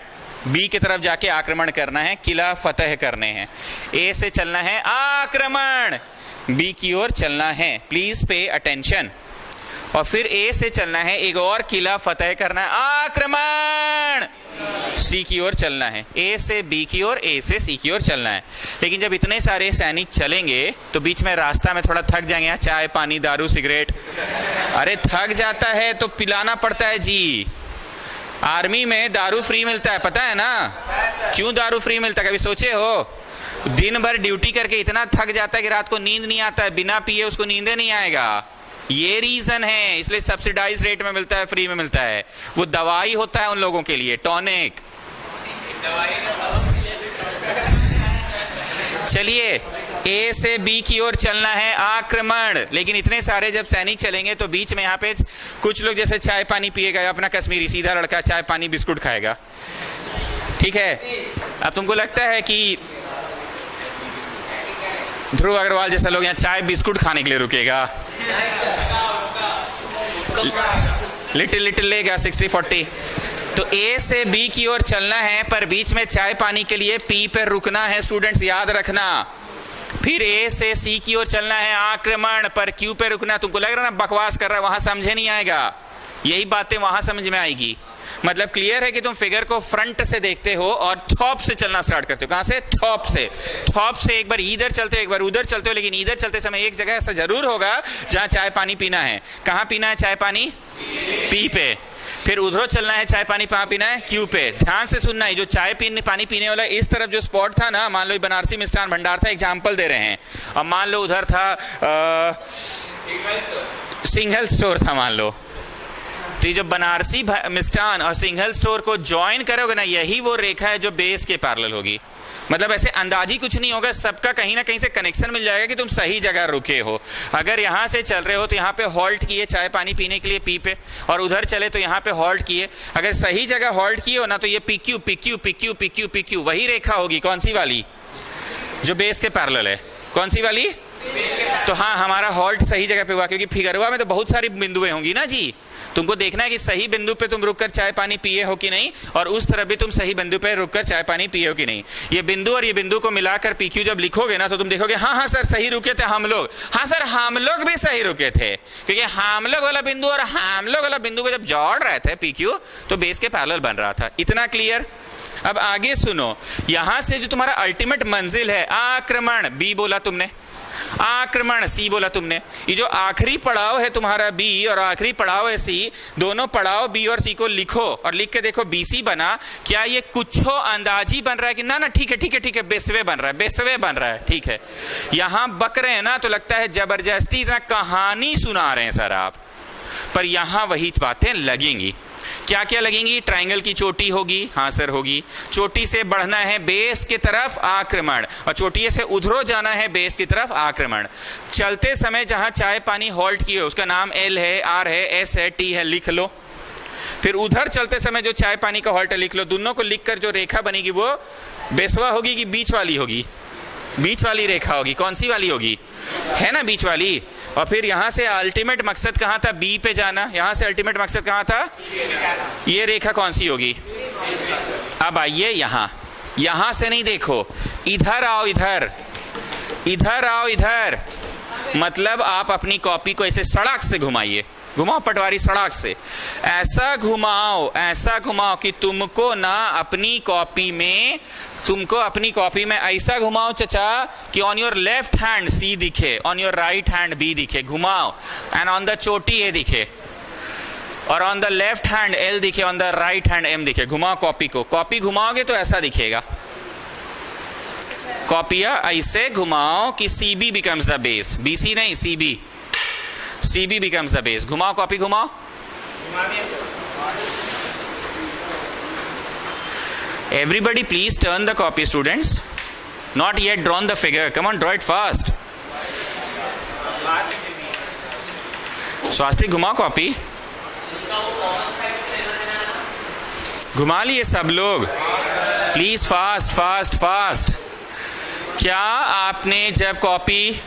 बी की तरफ जाके आक्रमण करना है, किला फतेह करने हैं। ए से चलना है आक्रमण, बी की ओर चलना है, प्लीज पे अटेंशन। और फिर ए से चलना है, एक और किला फतेह करना है, आक्रमण, सी की ओर चलना है। ए से बी की ओर, ए से सी की ओर चलना है। लेकिन जब इतने सारे सैनिक चलेंगे तो बीच में रास्ता में थोड़ा थक जाएंगे, यहाँ चाय पानी दारू सिगरेट, अरे थक जाता है तो पिलाना पड़ता है जी। आर्मी में दारू फ्री मिलता है, पता है ना क्यों दारू फ्री मिलता है, कभी सोचे हो? दिन भर ड्यूटी करके इतना थक जाता है कि रात को नींद नहीं आता है, बिना पिए उसको नींद नहीं आएगा। ये रीजन है, इसलिए सब्सिडाइज रेट में मिलता है, फ्री में मिलता है। वो दवाई होता है उन लोगों के लिए, टॉनिक। चलिए, ए से बी की ओर चलना है, आक्रमण। लेकिन इतने सारे जब सैनिक चलेंगे तो बीच में यहाँ पे कुछ लोग जैसे चाय पानी पिएगा, अपना कश्मीरी सीधा लड़का चाय पानी बिस्कुट खाएगा, ठीक है। अब तुमको लगता है कि ध्रुव अग्रवाल जैसा लोग यहाँ चाय बिस्कुट खाने के लिए रुकेगा? लिटिल लिटिल लेगा 60-40। तो ए से बी की ओर चलना है, पर बीच में चाय पानी के लिए पी पर रुकना है, स्टूडेंट्स याद रखना। फिर ए से सी की ओर चलना है, आक्रमण, पर क्यू पे रुकना। तुमको लग रहा है ना बकवास कर रहा है, वहां समझे नहीं आएगा, यही बातें वहां समझ में आएगी। मतलब क्लियर है कि तुम फिगर को फ्रंट से देखते हो और टॉप से चलना स्टार्ट करते हो। कहां से? टॉप से। टॉप से एक बार इधर चलते हो, एक बार उधर चलते हो, लेकिन इधर चलते समय एक जगह ऐसा जरूर होगा जहां चाय पानी पीना है। कहां पीना है चाय पानी? पी पे। फिर उधरों चलना है, चाय पानी कहाँ पीना है, क्यू पे। ध्यान से सुनना है, जो चाय पानी पीने वाला इस तरफ जो स्पॉट था ना, मान लो ये बनारसी मिष्ठान भंडार था, एग्जाम्पल दे रहे हैं, अब मान लो उधर था सिंघल स्टोर था मान लो, तो जो बनारसी मिष्ठान और सिंघल स्टोर को ज्वाइन करोगे ना, यही वो रेखा है जो बेस के पैरेलल होगी। मतलब ऐसे अंदाजी कुछ नहीं होगा, सबका कहीं ना कहीं से कनेक्शन मिल जाएगा कि तुम सही जगह रुके हो। अगर यहाँ से चल रहे हो तो यहाँ पे हॉल्ट किए चाय पानी पीने के लिए पी पे, और उधर चले तो यहाँ पे हॉल्ट किए। अगर सही जगह हॉल्ट किए हो ना तो ये P Q P Q P Q P Q P Q वही रेखा होगी। कौन सी वाली? जो बेस के पैरेलल है। कौन सी वाली? तो हाँ, हमारा हॉल्ट सही जगह पे हुआ, क्योंकि फिगरवा में तो बहुत सारी बिंदुएं होंगी ना जी। तुमको देखना है कि सही बिंदु पे तुम रुककर चाय पानी पिए हो कि नहीं, और उस तरफ भी तुम सही बिंदु पे रुककर चाय पानी पिए हो कि नहीं। ये बिंदु और ये बिंदु को मिलाकर पीक्यू जब लिखोगे ना तो तुम देखोगे हाँ हाँ सर सही रुके थे हम लोग, हाँ सर हम लोग भी सही रुके थे, क्योंकि हम लोग वाला बिंदु और हम लोग वाला बिंदु को जब जोड़ रहे थे पीक्यू तो बेस के पैरेलल बन रहा था। इतना क्लियर? अब आगे सुनो, यहां से जो तुम्हारा अल्टीमेट मंजिल है, आक्रमण बी बोला तुमने, आक्रमण सी बोला तुमने, ये जो आखिरी पड़ाव है तुम्हारा बी और आखिरी पड़ाव है सी, दोनों पड़ाव बी और सी को लिखो और लिख के देखो बीसी बना, क्या ये कुछ अंदाजी बन रहा है कि ना ना ठीक है ठीक है ठीक है बेसवे बन रहा है, बेसवे बन रहा है, ठीक है। यहां बक रहे हैं ना तो लगता है जबरदस्ती इतना कहानी सुना रहे हैं सर आप, पर यहां वही बातें लगेंगी। क्या क्या लगेंगी? ट्रायंगल की चोटी होगी, हाँ सर होगी, चोटी से बढ़ना है बेस की तरफ आक्रमण, और चोटी से उधरो जाना है बेस की तरफ आक्रमण। चलते समय जहां चाय पानी हॉल्ट किए उसका नाम एल है, आर है, एस है, टी है, लिख लो। फिर उधर चलते समय जो चाय पानी का हॉल्ट है लिख लो। दोनों को लिखकर जो रेखा बनेगी वो बेसवा होगी कि बीच वाली होगी? बीच वाली रेखा होगी। कौन सी वाली होगी? है ना बीच वाली। और फिर यहां से अल्टीमेट मकसद कहां था? बी पे जाना। यहां से अल्टीमेट मकसद कहां था? ये रेखा कौन सी होगी? अब आइए यहां, यहां से नहीं देखो, इधर आओ, इधर इधर आओ, इधर। मतलब आप अपनी कॉपी को ऐसे सड़क से घुमाइए, घुमाओ पटवारी सड़क से, ऐसा घुमाओ कि तुमको ना अपनी कॉपी में, तुमको अपनी कॉपी में ऐसा घुमाओ चचा कि on your left hand C दिखे, on your right hand B दिखे, घुमाओ, एंड ऑन द चोटी ए दिखे, और on the left hand L दिखे, on the right hand M दिखे। घुमाओ कॉपी को, कॉपी घुमाओगे तो ऐसा दिखेगा। कॉपिया ऐसे घुमाओ कि C B becomes the base, B C नहीं C B, C B becomes the base. घुमाओ कॉपी, घुमाओ। Everybody please turn the copy students. Not yet drawn the figure. Come on, draw it fast. स्वास्तिक घुमाओ copy, घुमा लिए सब लोग। Please fast fast fast. क्या आपने जब कॉपी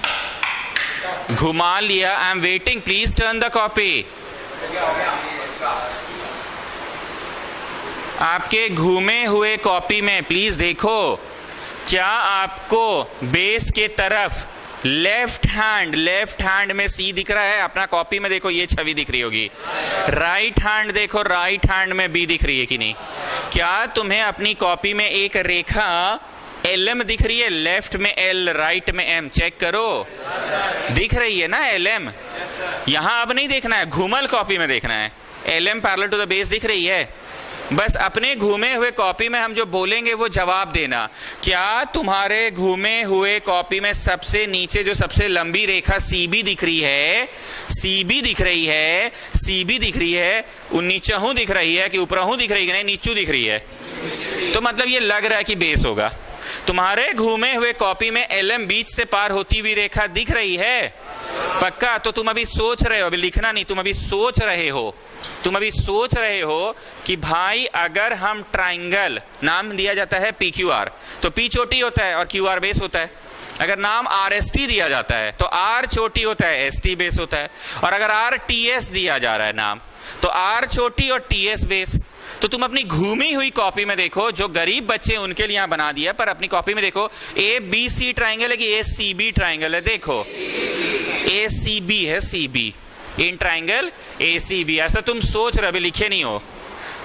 घुमा लिया, I am waiting, please turn the copy. आपके घूमे हुए कॉपी में प्लीज देखो, क्या आपको बेस के तरफ लेफ्ट हैंड में सी दिख रहा है? अपना कॉपी में देखो, ये छवि दिख रही होगी। राइट हैंड देखो, राइट हैंड में बी दिख रही है कि नहीं? क्या तुम्हें अपनी कॉपी में एक रेखा एलएम दिख रही है? लेफ्ट में एल, राइट में एम, चेक करो, दिख रही है ना एलएम? यहां अब नहीं देखना है, घूमल कॉपी में देखना है। LM parallel to the base दिख रही है? बस अपने घूमे हुए कॉपी में हम जो बोलेंगे वो जवाब देना। क्या तुम्हारे घूमे हुए कॉपी में सबसे नीचे जो सबसे लंबी रेखा सीबी दिख रही है? सीबी दिख रही है, सीबी दिख रही है, नीचहू दिख रही है कि ऊपरहू दिख रही है कि नहीं? नीचू दिख रही है। तो मतलब ये लग रहा है कि बेस होगा। तुम्हारे घूमे हुए कॉपी में एलएम बीच से पार होती हुई रेखा दिख रही है? पक्का? तो तुम अभी सोच रहे हो, अभी लिखना नहीं, तुम अभी सोच रहे हो, तुम अभी सोच रहे हो कि भाई अगर हम ट्राइंगल, नाम दिया जाता है पी क्यू आर, तो पी चोटी होता है और क्यू आर बेस होता है। अगर नाम आर एस टी दिया जाता है तो आर चोटी होता है, एस टी बेस होता है। और अगर आर टी एस दिया जा रहा है नाम, तो आर चोटी और टी एस बेस। तो तुम अपनी घूमी हुई कॉपी में देखो, जो गरीब बच्चे उनके लिए यहां बना दिया, पर अपनी कॉपी में देखो ए बी सी ट्राइंगल है कि ए सी बी ट्राइंगल है? देखो ए सी बी है, C B in triangle ACB। ऐसा तुम सोच रहे हो, अभी लिखे नहीं हो,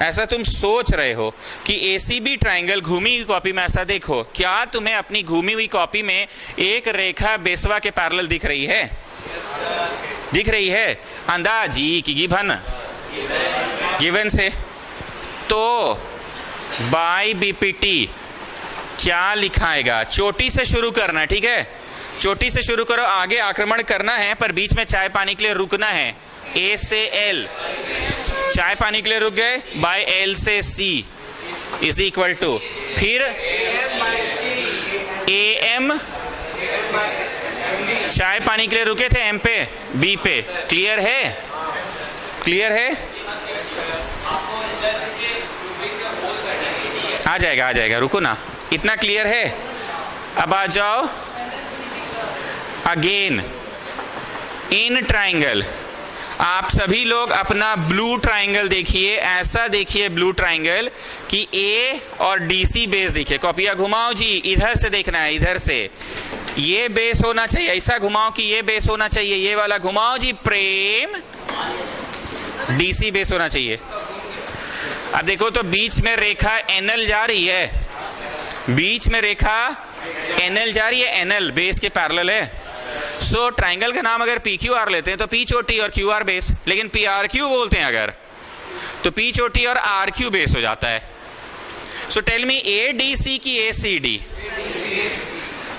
ऐसा तुम सोच रहे हो कि ACB ट्राइंगल घूमी हुई कॉपी में, ऐसा देखो। क्या तुम्हें अपनी घूमी हुई कॉपी में एक रेखा बेसवा के पैरेलल दिख रही है? दिख रही है? अंदाजी की गिभन गिवन से। तो बाय बीपीटी क्या लिखाएगा? चोटी से शुरू करना है, ठीक है, चोटी से शुरू करो, आगे आक्रमण करना है, पर बीच में चाय पानी के लिए रुकना है। ए से एल, चाय पानी के लिए रुक गए, बाय एल से सी इज इक्वल टू, फिर ए एम, चाय पानी के लिए रुके थे एम पे, बी पे। क्लियर है? क्लियर है? आ जाएगा, आ जाएगा, रुको ना, इतना क्लियर है? अब आ जाओ अगेन इन ट्राइंगल। आप सभी लोग अपना ब्लू ट्राइंगल देखिए, ऐसा देखिए ब्लू ट्राइंगल कि ए और डीसी बेस देखिए। कॉपियां घुमाओ जी, इधर से देखना है, इधर से ये बेस होना चाहिए, ऐसा घुमाओ कि ये बेस होना चाहिए, ये वाला घुमाओ जी प्रेम, डीसी बेस होना चाहिए। अब देखो तो बीच में रेखा एनएल जा रही है, बीच में रेखा एनएल जा रही है, एनएल बेस के पैरेलल है। सो ट्राइंगल का नाम अगर पी क्यू आर लेते हैं तो पी चोटी और क्यू आर बेस, लेकिन पी आर क्यू बोलते हैं अगर तो पी चोटी और आर क्यू बेस हो जाता है। So tell me A D C की ए सी डी,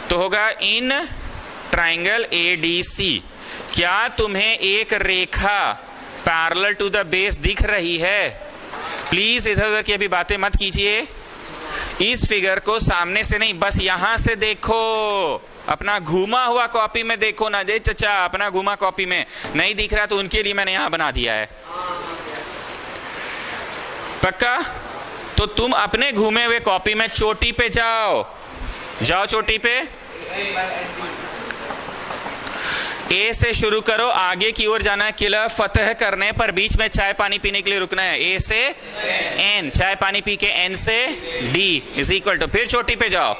तो होगा in triangle A D C. क्या तुम्हें एक रेखा पैरेलल टू द बेस दिख रही है? प्लीज इधर उधर की अभी बातें मत कीजिए, इस फिगर को सामने से नहीं, बस यहां से देखो, अपना घूमा हुआ कॉपी में देखो ना दे चचा, अपना घूमा कॉपी में नहीं दिख रहा तो उनके लिए मैंने यहां बना दिया है। पक्का? तो तुम अपने घूमे हुए कॉपी में चोटी पे जाओ, जाओ चोटी पे, ए से शुरू करो, आगे की ओर जाना है, किला फतह करने पर बीच में चाय पानी पीने के लिए रुकना है। ए से एन, चाय पानी पी के एन से डी इज इक्वल टू, फिर चोटी पे जाओ,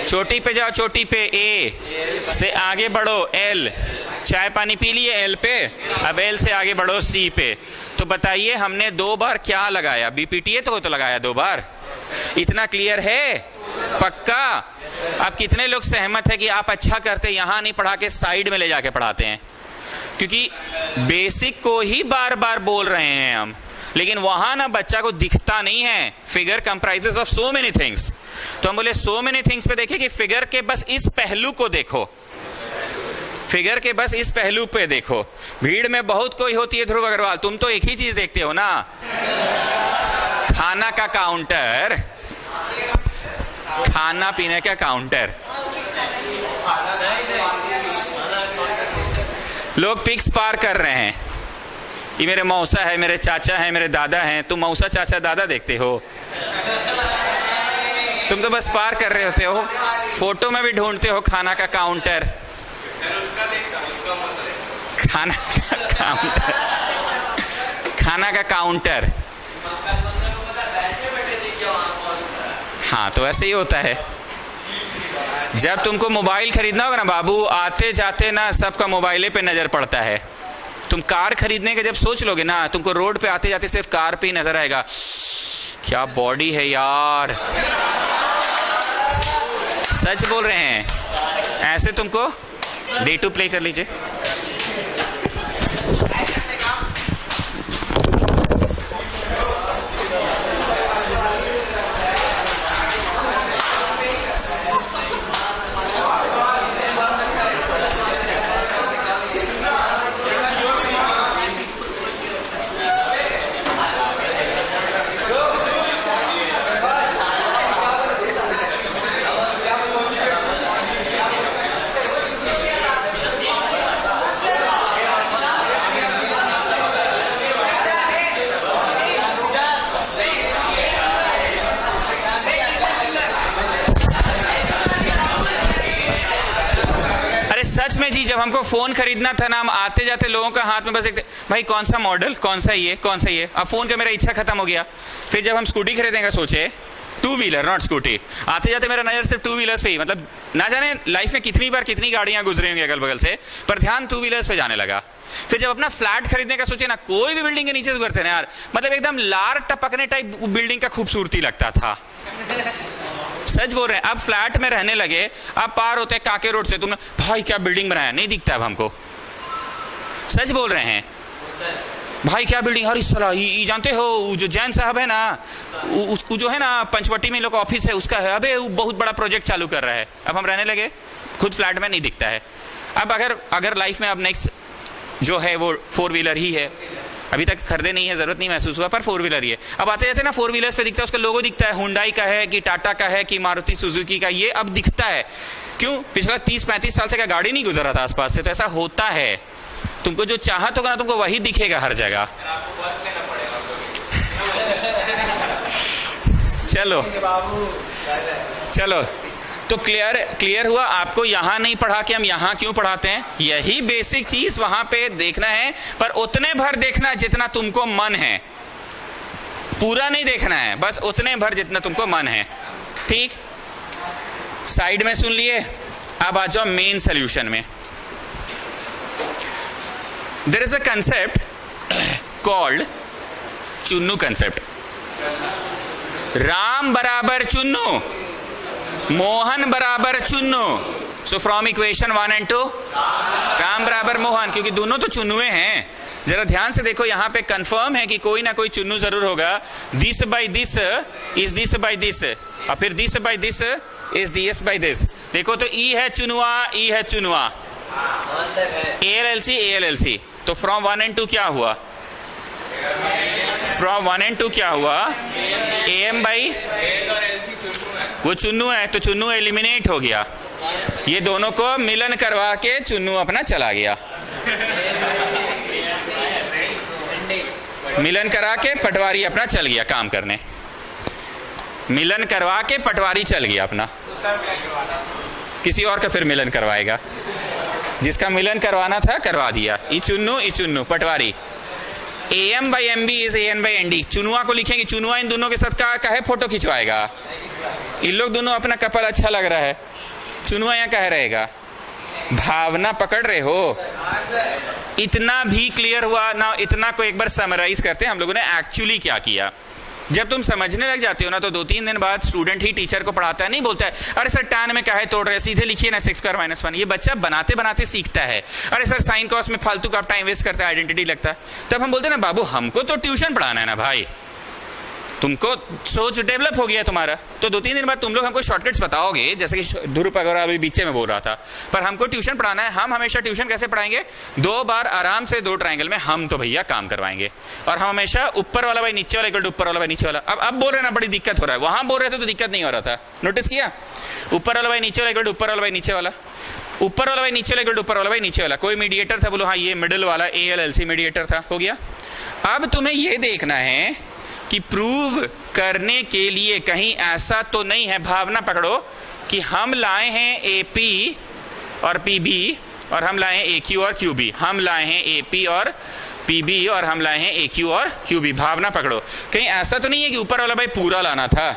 चोटी पे जाओ, चोटी पे ए से आगे बढ़ो एल, चाय पानी पी लिए एल पे, अब एल से आगे बढ़ो सी पे। तो बताइए हमने 2 बार क्या लगाया? बीपीटीए तो लगाया 2 बार। इतना क्लियर है? पक्का? अब कितने लोग सहमत है कि आप अच्छा करते यहां नहीं पढ़ा के साइड में ले जाके पढ़ाते हैं? क्योंकि बेसिक को ही बार बार बोल रहे हैं हम, लेकिन वहां ना बच्चा को दिखता नहीं है। Figure comprises of so many things, तो हम बोले सो मेनी थिंग्स पे देखिए कि फिगर के बस इस पहलू को देखो, फिगर के बस इस पहलू पे देखो। भीड़ में बहुत कोई होती है, ध्रुव अग्रवाल, तुम तो एक ही चीज देखते हो ना, खाना का काउंटर, खाना पीने का काउंटर। लोग पिक्स पार कर रहे हैं, ये मेरे मौसा है, मेरे चाचा है, मेरे दादा हैं। तुम मौसा चाचा दादा देखते हो, तुम तो बस पार कर रहे होते हो। फोटो में भी ढूंढते हो खाना का काउंटर, खाना का काउंटर, खाना का काउंटर। हाँ, तो ऐसे ही होता है। जब तुमको मोबाइल खरीदना होगा ना बाबू, आते जाते ना सबका मोबाइले पे नजर पड़ता है। तुम कार खरीदने के जब सोच लोगे ना, तुमको रोड पे आते जाते सिर्फ कार पे ही नजर आएगा, क्या बॉडी है यार। सच बोल रहे हैं, ऐसे तुमको डे टू प्ले कर लीजिए। सच में जी, जब हमको फोन खरीदना था ना, हम आते जाते लोगों का हाथ में बस देखते, भाई कौन सा मॉडल, कौन सा ये, कौन सा ये। अब फोन का मेरा इच्छा खत्म हो गया। फिर जब हम स्कूटी खरीदेंगे, सोचे 2 व्हीलर नॉट स्कूटी, आते जाते मेरा नजर सिर्फ 2 व्हीलर्स पे ही, मतलब ना जाने लाइफ में कितनी बार कितनी गाड़ियां गुजरी होंगी अगल बगल से, पर ध्यान 2 व्हीलर्स पे जाने लगा। फिर जब अपना फ्लैट खरीदने का सोचे ना, कोई भी बिल्डिंग के नीचे गुजरते ना यार, मतलब एकदम लार टपकने टाइप बिल्डिंग का खूबसूरती लगता था। सच बोल रहे हैं। अब फ्लैट में रहने लगे, अब पार होते हैं काके रोड से, तुमने भाई क्या बिल्डिंग बनाया, नहीं दिखता अब हमको। सच बोल रहे हैं। भाई क्या बिल्डिंग, अरे साला ये जानते हो वो जो जैन साहब है ना, उसको जो है ना पंचवटी में लोग ऑफिस है उसका है, अबे वो बहुत बड़ा प्रोजेक्ट चालू कर रहा है। अब हम रहने लगे, खुद फ्लैट में नहीं दिखता है। अब अगर लाइफ में अब नेक्स्ट जो है वो 4 व्हीलर ही है, अभी तक खरीदे नहीं है, जरूरत नहीं महसूस हुआ, पर 4 व्हीलर ही है। अब आते जाते ना 4 व्हीलर्स पे दिखता है, उसका लोगो दिखता है, हुंडई का है कि टाटा का है कि मारुति सुजुकी का, ये अब दिखता है। क्यों? पिछला 30-35 साल से क्या गाड़ी नहीं गुजरा था आसपास से? तो ऐसा होता है, तुमको जो चाहत होगा ना तुमको वही दिखेगा हर जगह। चलो चलो, तो क्लियर हुआ आपको। यहां नहीं पढ़ा के हम यहां क्यों पढ़ाते हैं, यही बेसिक चीज वहां पे देखना है, पर उतने भर देखना जितना तुमको मन है, पूरा नहीं देखना है, बस उतने भर जितना तुमको मन है। ठीक, साइड में सुन लिए। अब आ जाओ मेन सोल्यूशन में। There is a concept called Chunnu concept. Ram बराबर चुन्नू, मोहन बराबर Chunnu. So from equation 1 and 2, Ram बराबर मोहन, क्योंकि दोनों तो चुन्नुए हैं। जरा ध्यान से देखो, यहां पे कंफर्म है कि कोई ना कोई चुन्नू जरूर होगा। This by this is this by this, और फिर this by this is this by this. देखो तो ई है चुनुआ, ई है चुनुआ, ALLC। तो फ्रॉम 1 and 2 क्या हुआ? फ्रॉम 1 and 2 क्या हुआ? AM बाई, वो चुन्नू है तो चुन्नू एलिमिनेट हो गया। ये दोनों को मिलन करवा के चुन्नू अपना चला गया। मिलन करा के पटवारी अपना चल गया काम करने। मिलन करवा के पटवारी चल गया अपना, किसी और का फिर मिलन करवाएगा। जिसका मिलन करवाना था करवा दिया। ई चुन्नू पटवारी। AM by MB is AN by ND। Chunua को लिखेंगे, चुनुआ इन दोनों के साथ का है फोटो खिंचवाएगा। इन लोग दोनों अपना कपल अच्छा लग रहा है, चुनुआ यहाँ कह रहेगा। भावना पकड़ रहे हो? इतना भी क्लियर हुआ ना? इतना को एक बार समराइज करते हैं हम लोगों ने एक्चुअली क्या किया। जब तुम समझने लग जाते हो ना, तो 2-3 दिन बाद स्टूडेंट ही टीचर को पढ़ाता है, नहीं बोलता है अरे सर tan में काहे तोड़ रहे, सीधे लिखिए ना x² - 1। ये बच्चा बनाते बनाते सीखता है। अरे सर साइन कॉस में फालतू का टाइम वेस्ट करता है, आइडेंटिटी लगता है। तब हम बोलते हैं ना बाबू हमको तो ट्यूशन पढ़ाना है ना भाई, तुमको सोच डेवलप हो गया तुम्हारा। तो 2-3 दिन बाद तुम लोग हमको शॉर्टकट्स बताओगे, जैसे कि ध्रुव वगैरह अभी बीचे में बोल रहा था। पर हमको ट्यूशन पढ़ाना है। हम हमेशा ट्यूशन कैसे पढ़ाएंगे? 2 बार आराम से 2 ट्रायंगल में हम तो भैया काम करवाएंगे। और हम हमेशा ऊपर वाला बाई नीचे वाला इक्वल टू ऊपर वाला बाई नीचे वाला। अब बोल रहे ना बड़ी दिक्कत हो रहा है, वहां बोल रहे थे तो दिक्कत नहीं हो रहा था। नोटिस किया? ऊपर वाला बाई नीचे वाला इक्वल टू ऊपर वाला बाई नीचे वाला, ऊपर वाला बाई नीचे वाला इक्वल टू ऊपर वाला बाई नीचे वाला। कोई मीडिएटर था, बोलो हाँ ये मिडिल वाला ALLC मीडिएटर था, हो गया। अब तुम्हें ये देखना है कि प्रूव करने के लिए कहीं ऐसा तो नहीं है, भावना पकड़ो, कि हम लाए हैं AP और PB और हम लाए हैं AQ और QB। हम लाए हैं AP और PB और हम लाए हैं AQ और QB। भावना पकड़ो, कहीं ऐसा तो नहीं है कि ऊपर वाला भाई पूरा लाना था।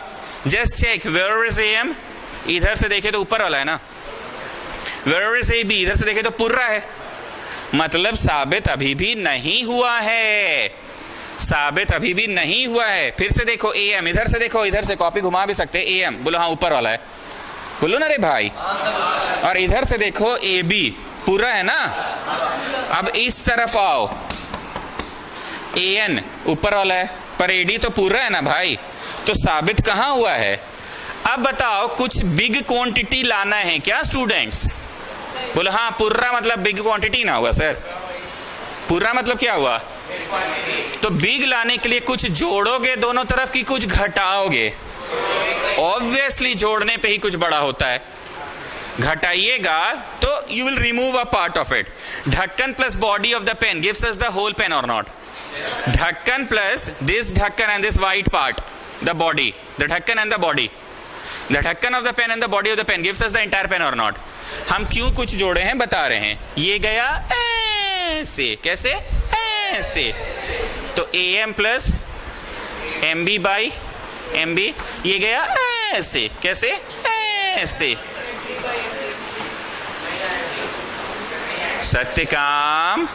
Just check, where is AM? इधर से देखे तो ऊपर वाला है ना। Where is AB? इधर से देखे तो पूरा है। मतलब साबित अभी भी नहीं हुआ है, साबित अभी भी नहीं हुआ है। फिर से देखो AM, इधर से देखो, इधर से कॉपी घुमा भी सकते हैं। AM बोलो हाँ ऊपर वाला है, बोलो ना रे भाई। और इधर से देखो AB पूरा है ना। अब इस तरफ आओ, AN ऊपर वाला है पर AD तो पूरा है ना भाई। तो साबित कहाँ हुआ है? अब बताओ, कुछ बिग क्वांटिटी लाना है क्या स्टूडेंट्स? बोलो हाँ पूरा मतलब बिग क्वांटिटी ना हुआ सर। पूरा मतलब क्या हुआ? तो बिग लाने के लिए कुछ जोड़ोगे दोनों तरफ की कुछ घटाओगे? ऑब्वियसली जोड़ने पे ही कुछ बड़ा होता है। घटाइएगा तो you will remove a part of it. ढक्कन plus body of the pen gives us the whole pen और नॉट? ढक्कन प्लस दिस ढक्कन and this white part, the body, the ढक्कन एंड द बॉडी, द ढक्कन of the pen and the body of the pen gives us the entire pen और not? हम क्यों कुछ जोड़े हैं बता रहे हैं। ये गया ऐसे, कैसे? ऐसे। तो AM plus MB by MB, ये गया ऐसे, कैसे? ऐसे। सत्य काम,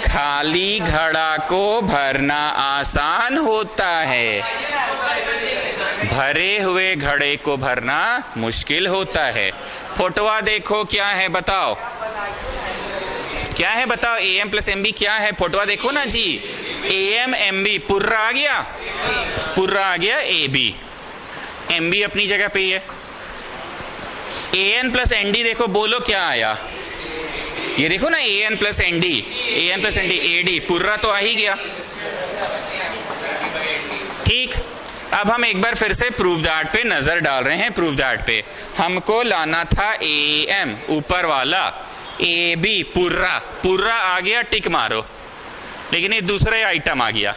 खाली घड़ा को भरना आसान होता है, भरे हुए घड़े को भरना मुश्किल होता है। फोटोआ देखो क्या है बताओ। क्या है बताओ, A M plus M B क्या है? फोटोआ देखो ना जी, ए एम एम बी, पुर्रा आ गया, पुर्रा आ गया ए बी, एम बी अपनी जगह पे ही है। A n plus n d देखो, बोलो क्या आया? ये देखो ना, a n plus n d, a n plus n d, a d, पुर्रा तो आ ही गया। ठीक, अब हम एक बार फिर से प्रूव दैट पे नजर डाल रहे हैं। प्रूव दैट पे हमको लाना था ए एम ऊपर वाला, ए बी पुर्रा, पुर्रा आ गया, टिक मारो। लेकिन ये दूसरे आइटम आ गया,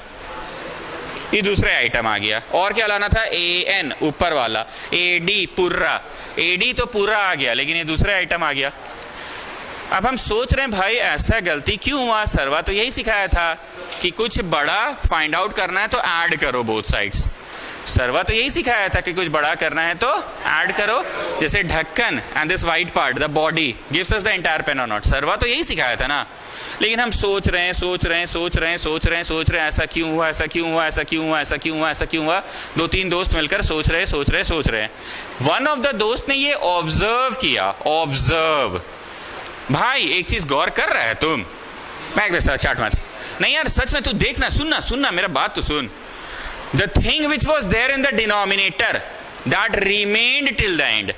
ये दूसरे आइटम आ गया। और क्या लाना था? ए एन ऊपर वाला, ए डी पुर्रा, ए डी तो पूरा आ गया, लेकिन ये दूसरे आइटम आ गया। अब हम सोच रहे हैं भाई ऐसा गलती क्यों हुआ? सरवा तो यही सिखाया था कि कुछ बड़ा फाइंड आउट करना है तो ऐड करो बोथ साइड्स। सरवा तो यही सिखाया था कि कुछ बड़ा करना है तो ऐड करो, जैसे ढक्कन and this white part, the body gives us the entire pen और नॉट। सरवा तो यही सिखाया था ना। लेकिन हम सोच रहे हैं ऐसा क्यों हुआ, ऐसा क्यों हुआ, ऐसा क्यों हुआ, ऐसा क्यों हुआ, ऐसा क्यों हुआ। दो तीन दोस्त मिलकर सोच रहे। वन ऑफ द दोस्त ने ये ऑब्जर्व किया। ऑब्जर्व भाई, एक चीज गौर कर रहा है तुम? बैग वैसा चाट मत नहीं यार, सच में तू देखना, सुनना मेरा बात तो सुन। The thing which was there in the denominator that remained till the end.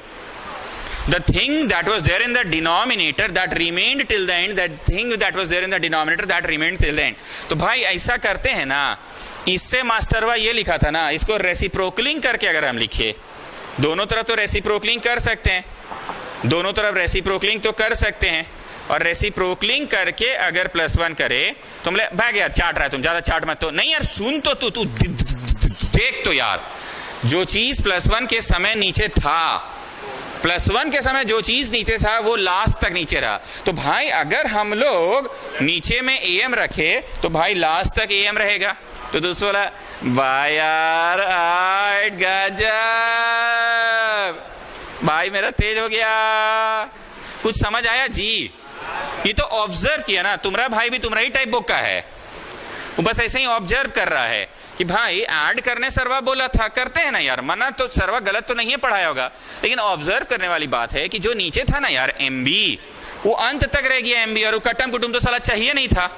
The thing that was there in the denominator that remained till the end. That thing that was there in the denominator that remained till the end. तो भाई ऐसा करते हैं ना, इससे मास्टरवा ये लिखा था ना, इसको रेसिप्रोकलिंग करके अगर हम लिखे, दोनों तरफ तो रेसिप्रोकलिंग कर सकते हैं, दोनों तरफ रेसिप्रोकलिंग तो कर सकते हैं। और रेसिप्रोकलिंग करके अगर +1 करे तो मतलब भाग यार, चाट रहा है तुम, ज्यादा चाट मत। तो नहीं यार, सुन तो तू देख तो यार, जो चीज +1 के समय नीचे था, +1 के समय जो चीज नीचे था वो लास्ट तक नीचे रहा। तो भाई अगर हम लोग नीचे में ए एम रखे तो भाई लास्ट तक ए एम रहेगा। तो दोस्तों बोला भाई यार गजब, भाई मेरा तेज हो गया, कुछ समझ आया जी? ये तो ऑब्जर्व किया ना, तुम्हारा भाई भी तुम्हारा ही टाइप बुक का है, वो बस ऐसे ही ऑब्जर्व कर रहा है कि भाई ऐड करने सरवा बोला था, करते हैं ना यार, मना तो सरवा गलत तो नहीं है पढ़ाया होगा, लेकिन ऑब्जर्व करने वाली बात है कि जो नीचे था ना यार एम बी, वो अंत तक रह गया एम बी, और वो कटम कुटुम तो साला चाहिए नहीं था।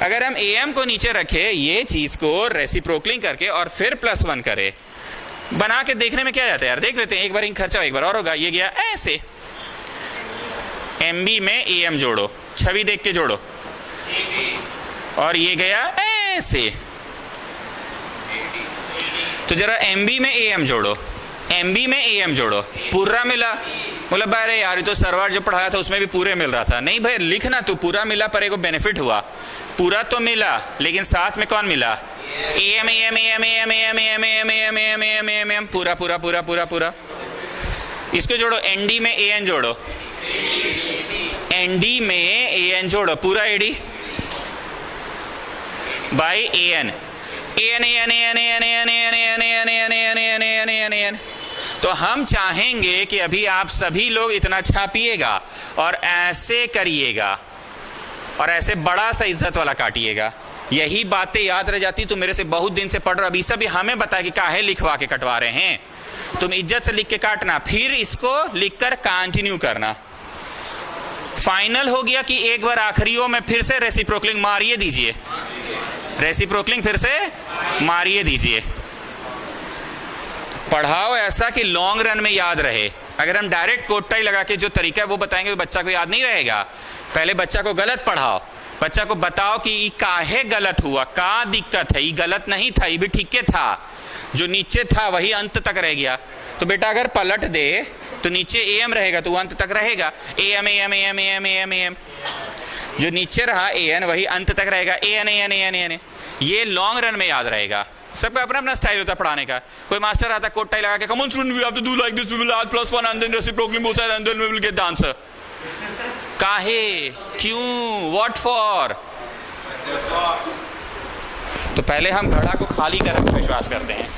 अगर हम ए एम को नीचे रखे, ये चीज को रेसिप्रोकलिंग करके और फिर +1 करे, बना के देखने में क्या जाता है यार, देख लेते हैं एक बार, खर्चा एक बार और होगा। ये गया ऐसे, एम बी में ए एम जोड़ो, छवि देख के जोड़ो, और ये गया ऐसे। तो जरा एम बी में ए एम जोड़ो, एम बी में ए एम जोड़ो, पूरा मिला। बोला भाई यार, तो सरवर जो पढ़ाया था उसमें भी पूरे मिल रहा था। नहीं भाई, लिखना तू पूरा मिला, पर एक बेनिफिट हुआ, पूरा तो मिला लेकिन साथ में कौन मिला? A M, A M, A M, A M, A M, A M, A M, A M, A M, A M, A M, A M, पूरा पूरा पूरा पूरा पूरा। इसको जोड़ो, एन डी में ए एन जोड़ो, एन डी में ए एन जोड़ो, पूरा A D by A N, A N, A N, A N, A N, A N, A N, A N, A N, A N, A N, A N, A N, A N, A N. तो हम चाहेंगे कि अभी आप सभी लोग इतना छापिएगा और ऐसे करिएगा और ऐसे बड़ा सा इज्जत वाला काटिएगा। यही बातें याद रह जाती। तुम मेरे से बहुत दिन से पढ़ रहे हो, अभी सभी हमें बता कि काहे लिखवा के कटवा रहे हैं। तुम इज्जत से लिख के काटना, फिर इसको लिखकर कंटिन्यू करना। फाइनल हो गया कि एक बार आखिरियों में फिर से रेसिप्रोकलिंग मारिए दीजिए, रेसिप्रोकलिंग फिर से मारिए दीजिए। पढ़ाओ ऐसा कि लॉन्ग रन में याद रहे। अगर हम डायरेक्ट कोट टाई लगा के जो तरीका है वो बताएंगे तो बच्चा को याद नहीं रहेगा। पहले बच्चा को गलत पढ़ाओ, बच्चा को बताओ कि ये काहे गलत हुआ, का दिक्कत है, ये गलत नहीं था, ये भी ठीक था, जो नीचे था वही अंत तक रह गया। तो बेटा अगर पलट दे तो नीचे ए एम रहेगा तो वो अंत तक रहेगा, A M, A M, A M, A M, A M, A M, जो नीचे रहा ए एन वही अंत तक रहेगा, A N, A N, A N, A N. ये लॉन्ग रन में याद रहेगा। सबका अपना अपना स्टाइल होता है पढ़ाने का। कोई मास्टर आता कोट टाई लगा के, come on student, we have to do like this, we will add +1 and then reciprocaling both side and then we will get the answer. काहे, क्यों, व्हाट फॉर? तो पहले हम घड़ा को खाली करके विश्वास करते हैं।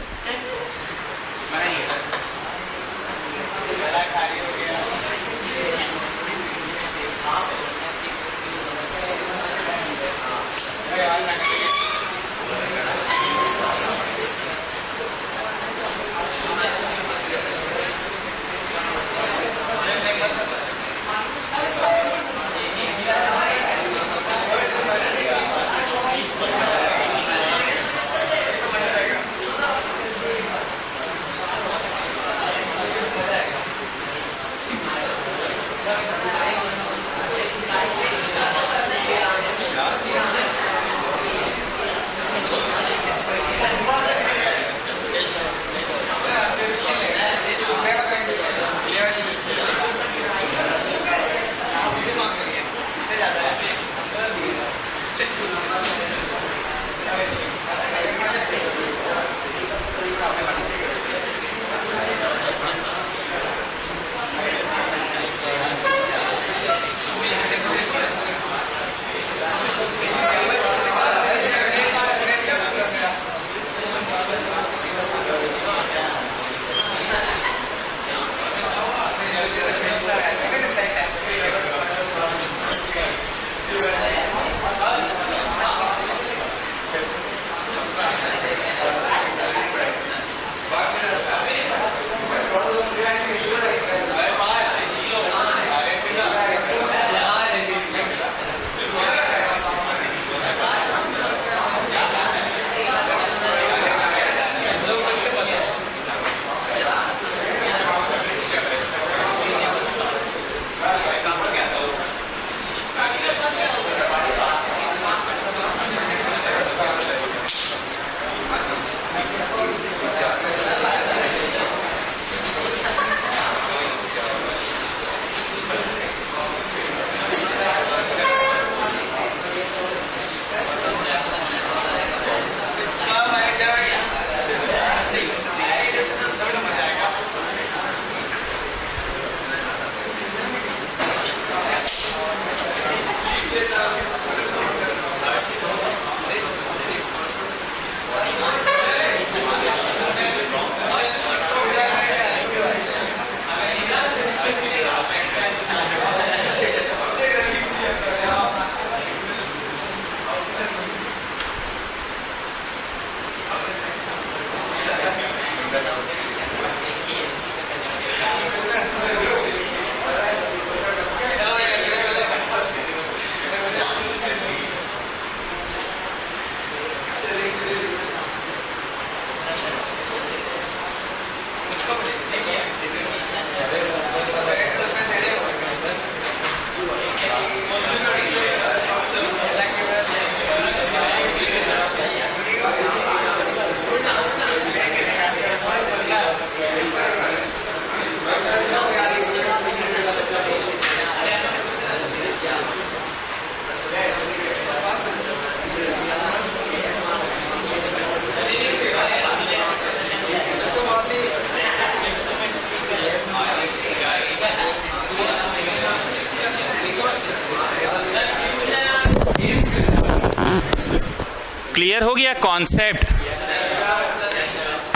क्लियर हो गया कॉन्सेप्ट?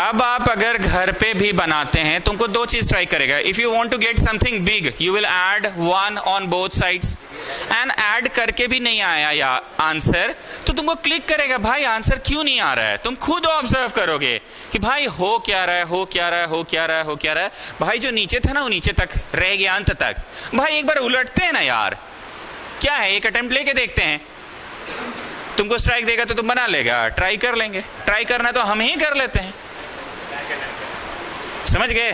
अब आप अगर घर पे भी बनाते हैं, तुमको दो चीज ट्राई करेगा. If you want to get something big, you will add 1 on both sides. And add करके भी नहीं आया या आंसर, तो तुमको क्लिक करेगा भाई आंसर क्यों नहीं आ रहा है. तुम खुद ऑब्जर्व करोगे कि भाई हो क्या रहा है, हो क्या रहा है, हो क्या रहा है, हो क्या रहा है. भाई जो नीचे था ना वो नीचे तक रह गया, अंत तक. भाई एक बार उलटते हैं ना यार, क्या है, एक अटेम्प्ट लेके देखते हैं. तुमको स्ट्राइक देगा तो तुम बना लेगा, ट्राई कर लेंगे. ट्राई करना तो हम ही कर लेते हैं. समझ गए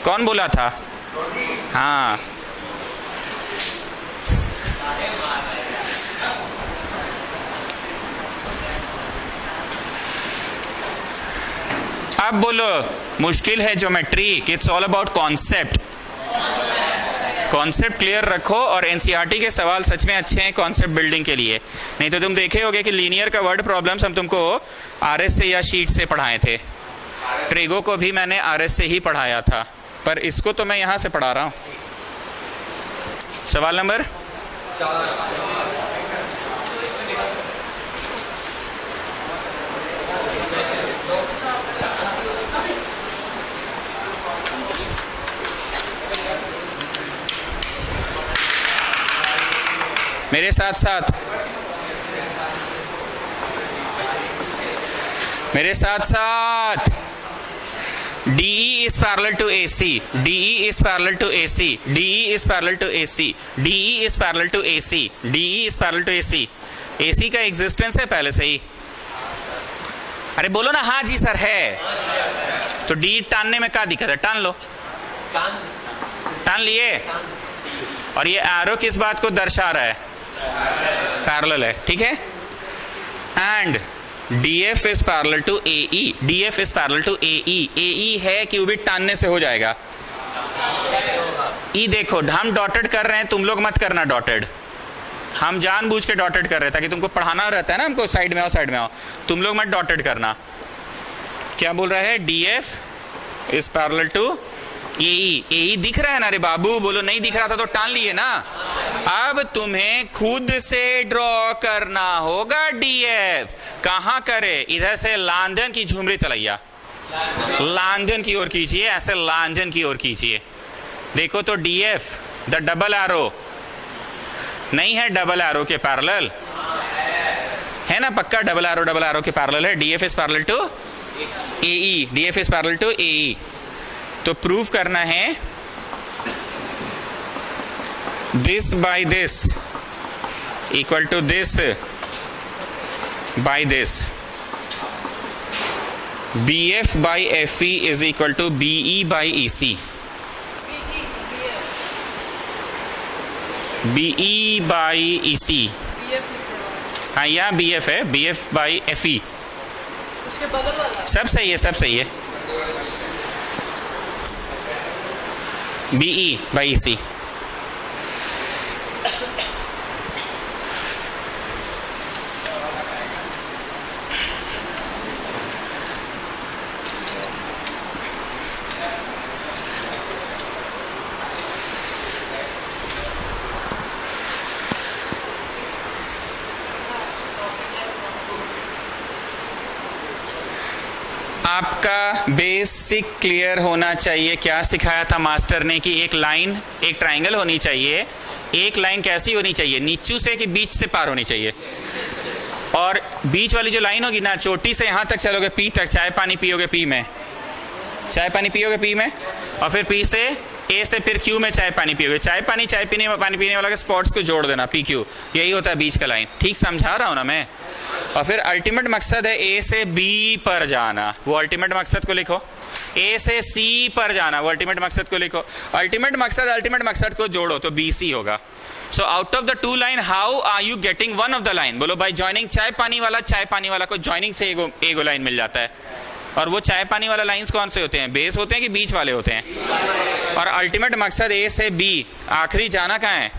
कौन बोला था? हाँ, अब बोलो मुश्किल है geometry? It's all about concept. Concept clear रखो. और एनसीईआरटी के सवाल सच में अच्छे हैं कॉन्सेप्ट बिल्डिंग के लिए. नहीं तो तुम देखे होगे कि लीनियर का वर्ड प्रॉब्लम्स हम तुमको आरएस से या शीट से पढ़ाए थे. ट्रिगो को भी मैंने आरएस से ही पढ़ाया था, पर इसको तो मैं यहां से पढ़ा रहा हूं. सवाल नंबर 4. मेरे साथ साथ DE is parallel to AC, DE is parallel to AC, DE is parallel to AC, DE is parallel to AC, DE is parallel to AC. AC का एग्जिस्टेंस है पहले से ही. अरे बोलो ना हाँ जी सर है. तो DE टानने में क्या दिक्कत है? टान लो. टान लिए. और ये एरो किस बात को दर्शा रहा है? पैरेलल है. ठीक है. And DF is parallel to AE, DF is parallel to AE. AE है क्यूबिट टानने से हो जाएगा. E देखो हम डॉटेड कर रहे हैं, तुम लोग मत करना डॉटेड. हम जानबूझ के डॉटेड कर रहे हैं ताकि तुमको पढ़ाना रहता है ना हमको, साइड में आओ साइड में आओ. तुम लोग मत डॉटेड करना. क्या बोल रहा है? DF is parallel to AE. AE दिख रहा है ना रे बाबू? बोलो नहीं दिख रहा था तो टान लिए ना. अब तुम्हें खुद से ड्रॉ करना होगा DF. कहां करे? इधर से लांदन की झुमरी तलैया, लांदन की ओर कीजिए, ऐसे लांदन की ओर कीजिए. देखो तो DF द डबल एरो नहीं है, डबल एरो के पैरेलल है ना, पक्का डबल एरो के पैरेलल है. DF is parallel to AE, DF is parallel to AE. तो प्रूव करना है this by this equal to this by this. BF by FE is equal to BE by EC. BE by EC. हाँ यहाँ BF है, BF by FE. उसके बगल वाला सब सही है, सब सही है. BE by EC. आपका बेसिक क्लियर होना चाहिए। क्या सिखाया था मास्टर ने कि एक लाइन, एक ट्राइंगल होनी चाहिए। एक लाइन कैसी होनी चाहिए? नीचू से कि बीच से पार होनी चाहिए। और बीच वाली जो लाइन होगी ना, चोटी से यहां तक चलोगे पी तक, चाय पानी पियोगे पी में, चाय पानी पियोगे पी में, और फिर पी से ए से फिर क्यू में चाय पानी पियोगे। चाय पानी पानी पीने वाला के स्पॉट्स को जोड़ देना, पी क्यू, यही होता है बीच का लाइन। ठीक समझा रहा हूं ना मैं? और फिर अल्टीमेट मकसद है ए से बी पर जाना, वो अल्टीमेट मकसद को लिखो। ए से सी पर जाना, वो अल्टीमेट मकसद को लिखो। अल्टीमेट मकसद को जोड़ो तो बी सी होगा। So out of the two line how are you getting one of the line? बोलो भाई ज्वाइनिंग चाय पानी वाला को ज्वाइनिंग से एगो लाइन मिल जाता है। और वो चाय पानी वाला लाइंस कौन से होते हैं? बेस होते हैं कि बीच वाले होते हैं? और अल्टीमेट मकसद ए से बी, आखिरी जाना कहाँ है?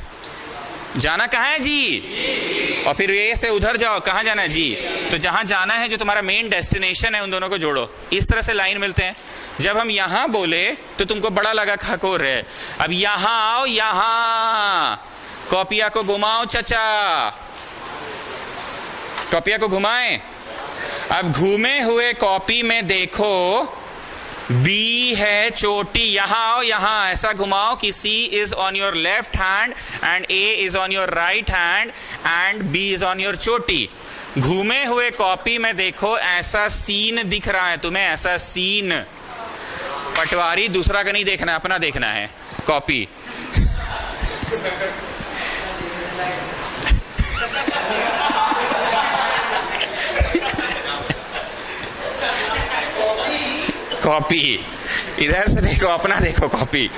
जाना कहाँ है जी? और फिर ए से उधर जाओ, कहाँ जाना है जी? तो जहां जाना है, जो तुम्हारा मेन डेस्टिनेशन है, उन दोनों को जोड़ो। इस तरह से लाइन मिलते हैं। जब हम यहां बोले तो तुमको बड़ा लगा खकोर है। अब यहां आओ, यहां कॉपिया को घुमाओ चचा, कॉपिया को घुमाएं। अब घूमे हुए कॉपी में देखो बी है चोटी, यहां आओ, यहां ऐसा घुमाओ कि C is on your left hand and A is on your right hand and B is on your चोटी। घूमे हुए कॉपी में देखो ऐसा सीन दिख रहा है तुम्हें, ऐसा सीन। पटवारी दूसरा का नहीं देखना है, अपना देखना है कॉपी। कॉपी इधर से देखो, अपना देखो कॉपी।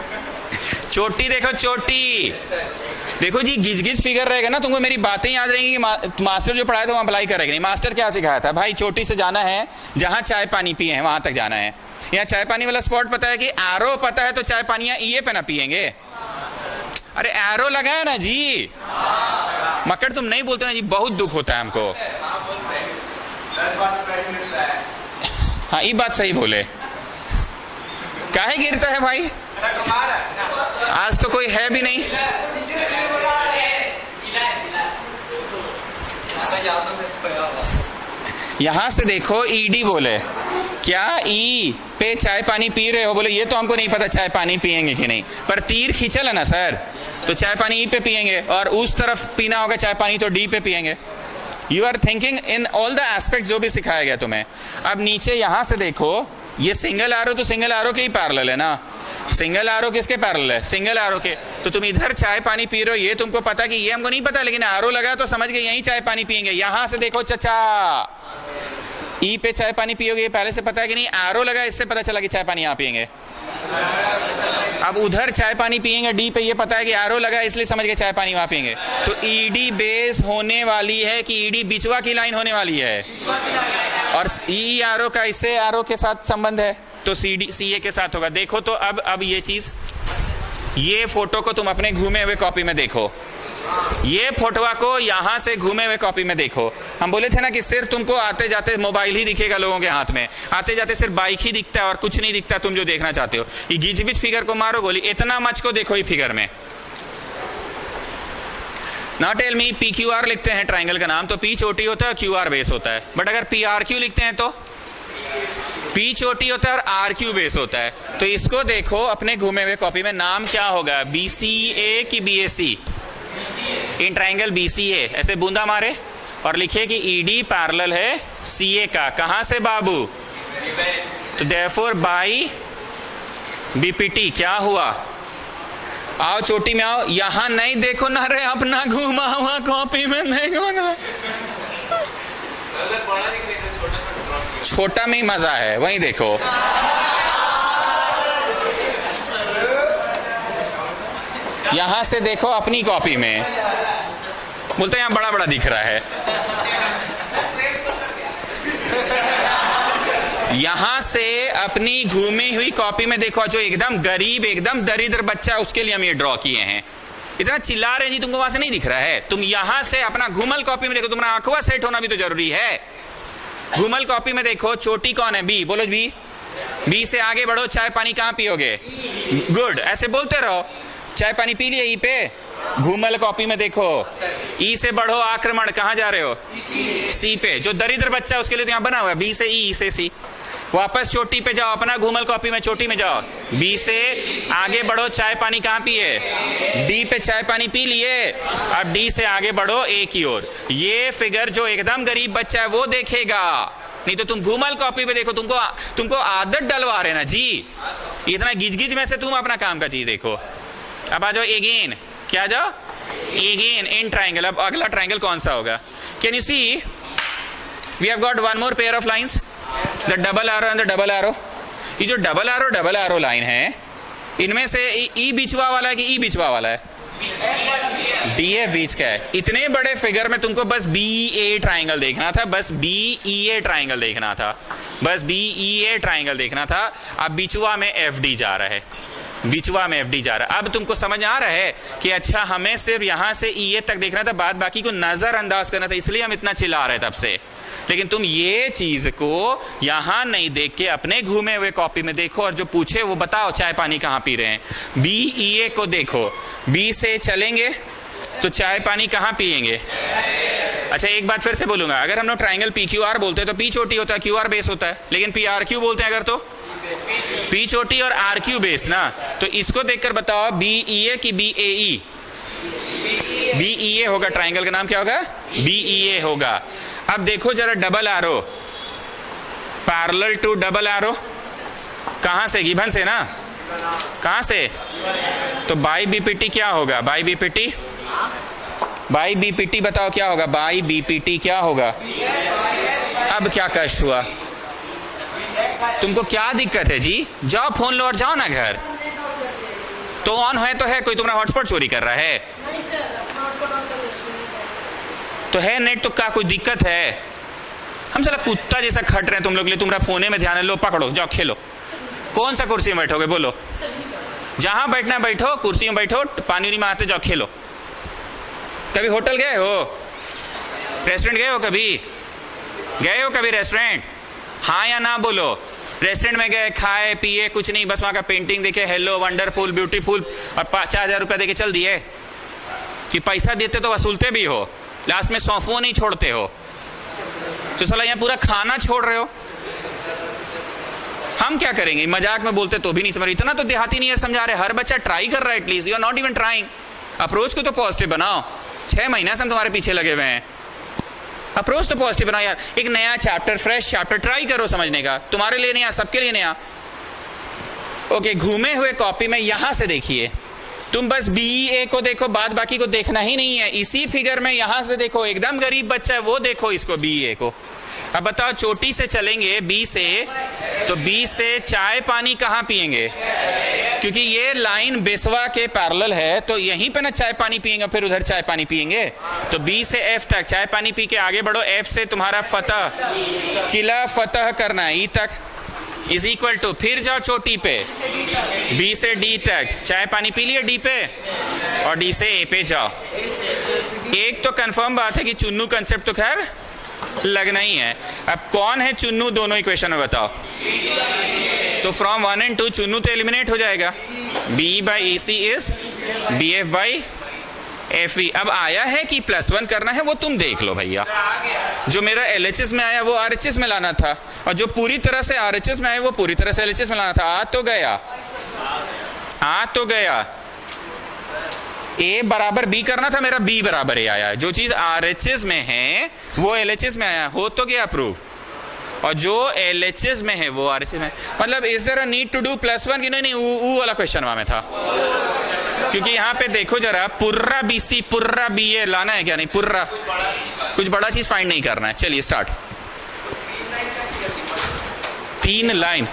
चोटी देखो, चोटी देखो जी। गिज गिज फिगर रहेगा ना, तुमको मेरी बातें याद रहेंगी कि मास्टर जो पढ़ाया था वहां अप्लाई करेगा नहीं। मास्टर क्या सिखाया था? भाई चोटी से जाना है, जहां चाय पानी पिए हैं वहां तक जाना है। यहाँ चाय पानी वाला स्पॉट पता है कि एरो पता है, तो चाय पानी ये पे ना पियेंगे। अरे एरो लगाया ना जी। मक्कड़ तुम नहीं बोलते ना जी, बहुत दुख होता है हमको। हाँ ये बात सही बोले। काहे गिरता है भाई? आज तो कोई है भी नहीं। यहां से देखो ईडी बोले, क्या ई पे चाय पानी पी रहे हो? बोले ये तो हमको नहीं पता चाय पानी पियेंगे कि नहीं, पर तीर खींचल है ना सर, तो चाय पानी ई पे पियेंगे, और उस तरफ पीना होगा चाय पानी तो डी पे पियेंगे। You are thinking in all the aspect जो भी सिखाया गया तुम्हें। अब नीचे यहां से देखो, ये सिंगल एरो तो सिंगल एरो के ही पैरेलल है ना। सिंगल एरो किसके पैरेलल है? सिंगल एरो के। तो तुम इधर चाय पानी पी रहे हो, ये तुमको पता कि ये हमको नहीं पता, लेकिन एरो लगा तो समझ गए यही चाय पानी पियेंगे। यहां से देखो चचा, ई पे चाय पानी पियोगे, ये पहले से पता है कि नहीं? एरो लगा, इससे पता चला कि चाय पानी यहाँ पियेंगे। अब उधर चाय पानी पियेंगे डी पे, ये पता है कि एरो लगा, इसलिए समझ गए चाय पानी वहां पियेंगे। तो ईडी बेस होने वाली है कि ईडी बिचवा की लाइन होने वाली है? और ई एरो का इससे एरो के साथ संबंध है, तो सी ए के साथ होगा। देखो तो अब ये चीज, ये फोटो को तुम अपने घूमे हुए कॉपी में देखो, ये फोटोआ को यहां से घूमे हुए कॉपी में देखो। हम बोले थे ना कि सिर्फ तुमको आते जाते मोबाइल ही दिखेगा लोगों के हाथ में, आते जाते सिर्फ बाइक ही दिखता है और कुछ नहीं दिखता तुम जो देखना चाहते हो। ये गिज बिज फिगर को मारो गोली, इतना मच को देखो ये फिगर में। ना tell me, P Q R लिखते हैं ट्राइंगल का नाम, तो पी चोटी होता है, क्यू आर बेस होता है। बट अगर पी आर क्यू लिखते हैं तो पी चोटी होता है और आर क्यू बेस होता है। तो इसको देखो अपने घूमे हुए कॉपी में, नाम क्या होगा? बी सी ए की B A C? In triangle B C A ऐसे बूंदा मारे और लिखे कि ईडी पैरेलल है सी ए का। कहां से बाबू? तो देयरफॉर बाई बीपीटी क्या हुआ? आओ चोटी में आओ, यहां नहीं देखो ना रे, अपना घुमा हुआ कॉपी में देखो ना। छोटा में ही मजा है, वही देखो। यहां से देखो अपनी कॉपी में, बोलते यहां बड़ा बड़ा दिख रहा है। यहां से अपनी घूमी हुई कॉपी में देखो, जो एकदम गरीब एकदम दरिद्र बच्चा है उसके लिए हम ये ड्रॉ किए हैं। इतना चिल्ला रहे जी, तुमको वहां से नहीं दिख रहा है? तुम यहां से अपना घूमल कॉपी में देखो, तुम्हारा आंखों सेट होना भी तो जरूरी है। घूमल कॉपी में देखो, चोटी कौन है? बी। बोलो बी। बी से आगे बढ़ो, चाय पानी कहां पियोगे? गुड, ऐसे बोलते रहो। चाय पानी पी लिए ई पे, घूमल कॉपी में देखो। ई से बढ़ो, आक्रमण कहां जा रहे हो? सी पे। जो दरिद्र बच्चा है उसके लिए तो यहां बना हुआ है बी से ई से सी। वापस चोटी पे जाओ, अपना घूमल कॉपी में चोटी में जाओ। बी से आगे बढ़ो, चाय पानी कहाँ पिए? डी पे चाय पानी पी लिए। अब डी से आगे बढ़ो ए की ओर। ये फिगर जो एकदम गरीब बच्चा है वो देखेगा, नहीं तो तुम घूमल कॉपी पे देखो। तुमको आदत डलवा रहे ना जी, इतना गिज गिज में से तुम अपना काम का चीज देखो। अब आ जाओ एगेन, क्या जाओ एगेन इन ट्राइंगल। अब अगला ट्राइंगल कौन सा होगा? Can you see we have got one more pair of lines, the double arrow and the double arrow. ये जो डबल एरो लाइन है, इनमें से ई बिचवा वाला है कि ई बिचवा वाला है? डी एफ बीच का है। इतने बड़े फिगर में तुमको बस बी ए ट्राइंगल देखना था, बस बी ई ए ट्राइंगल देखना था, बस बी ई ए ट्राइंगल देखना था। अब बिचवा में एफ डी जा रहा है, बिचवा में एफ डी जा रहा है। अब तुमको समझ आ रहा है कि अच्छा हमें सिर्फ यहां से ई ए तक देखना था, बाद बाकी को नजरअंदाज करना था, इसलिए हम इतना चिल्ला रहे तब से। लेकिन तुम ये चीज को यहां नहीं देख के अपने घूमे हुए कॉपी में देखो, और जो पूछे वो बताओ चाय पानी कहां पी रहे हैं। बी ई ए को देखो, बी से चलेंगे तो चाय पानी कहां पिएंगे? अच्छा एक बात फिर से बोलूंगा, अगर हम लोग ट्राइंगल पी क्यू आर बोलते हैं तो पी चोटी होता है, क्यू आर बेस होता है, लेकिन पी आर क्यू बोलते हैं अगर तो पी चोटी और आर क्यू बेस ना। तो इसको देखकर बताओ बी ई ए की बी ए ई? बी ई ए होगा। ट्राइंगल का नाम क्या होगा? बी ई ए होगा। अब देखो जरा double arrow, parallel to double arrow कहां से? गिवन से ना, कहां से? तो बाई बीपीटी क्या होगा? बाई बीपीटी, बाई बीपीटी बताओ क्या होगा? बाई बीपीटी क्या होगा? अब क्या कष्ट हुआ? तुमको क्या दिक्कत है जी? जाओ फोन लो और जाओ ना घर। तो ऑन है तो है, कोई तुम्हारा हॉटस्पॉट चोरी कर रहा है? नहीं सर, अपना हॉटस्पॉट ऑन कर दो। तो है नेट, तो क्या कोई दिक्कत है? हम साला कुत्ता जैसा खट रहे हैं तुम लोग लिए, तुम्हारा फोने में ध्यान है, लो पकड़ो जाओ खेलो। कौन सा कुर्सी में बैठोगे बोलो? जहां बैठना बैठो, कुर्सी में बैठो, पानी में आते जाओ खेलो। कभी होटल गए हो? रेस्टोरेंट गए हो? कभी गए हो कभी रेस्टोरेंट? हाँ या ना बोलो। रेस्टोरेंट में गए, खाए पिए कुछ नहीं, बस वहां का पेंटिंग देखे, हेलो वंडरफुल ब्यूटीफुल, और 4,000 रुपया देके चल दिए? कि पैसा देते तो वसूलते भी हो, लास्ट में सौंफो नहीं छोड़ते हो। तो साला यहाँ पूरा खाना छोड़ रहे हो। हम क्या करेंगे? मजाक में बोलते तो भी नहीं समझ रहे। इतना तो देहाती नहीं है समझा रहे, हर बच्चा ट्राई कर रहा है at least. You are not even trying. Approach को तो पॉजिटिव बनाओ। 6 महीना से हम तुम्हारे पीछे लगे हुए हैं। अप्रोच तो पॉजिटिव बनाओ यार। एक नया चैप्टर, फ्रेश चैप्टर ट्राई करो समझने का। तुम्हारे लिए नया, सबके लिए नया। ओके, घूमे हुए कॉपी में यहां से देखिए, तुम बस बी ए को देखो, बाद बाकी को देखना ही नहीं है। इसी फिगर में यहां से देखो, एकदम गरीब बच्चा है वो देखो इसको, बी ए को। अब बताओ चोटी से चलेंगे बी से, तो बी से चाय पानी कहां पिएंगे? क्योंकि ये लाइन बेसवा के पैरेलल है, तो यहीं पे ना चाय पानी पिएंगे, फिर उधर चाय पानी पिएंगे। तो बी से एफ तक चाय पानी पी के आगे बढ़ो। एफ से तुम्हारा फतह, किला फतह करना है, ई तक इज इक्वल टू, फिर जाओ चोटी पे, बी से डी तक चाय पानी पी लिए डी पे, और डी से ए पे जाओ। एक तो कंफर्म बात है कि चुन्नू कंसेप्ट तो खैर लगना ही है। अब कौन है चुन्नू दोनों इक्वेशन में बताओ? तो फ्रॉम 1 and 2 चुन्नू तो एलिमिनेट हो जाएगा। B by A C is B F by F E. अब आया है कि +1 करना है वो तुम देख लो भैया। जो मेरा LHS में आया वो RHS में लाना था, और जो पूरी तरह से RHS में आया वो पूरी तरह से LHS में लाना था। आ तो गया, आ तो गया। A बराबर B करना था, मेरा B बराबर A आया। जो चीज RHS में है वो LHS में आया, हो तो गया अप्रूव। और जो LHS में है वो RHS में। मतलब is there a need to do +1 कि नहीं? ऊ वाला क्वेश्चन में था। क्योंकि यहाँ पे देखो जरा, पुर्रा BC पुर्रा BA लाना है क्या? नहीं, पुर्रा कुछ बड़ा चीज फाइंड नहीं करना है। चलिए start. 3 line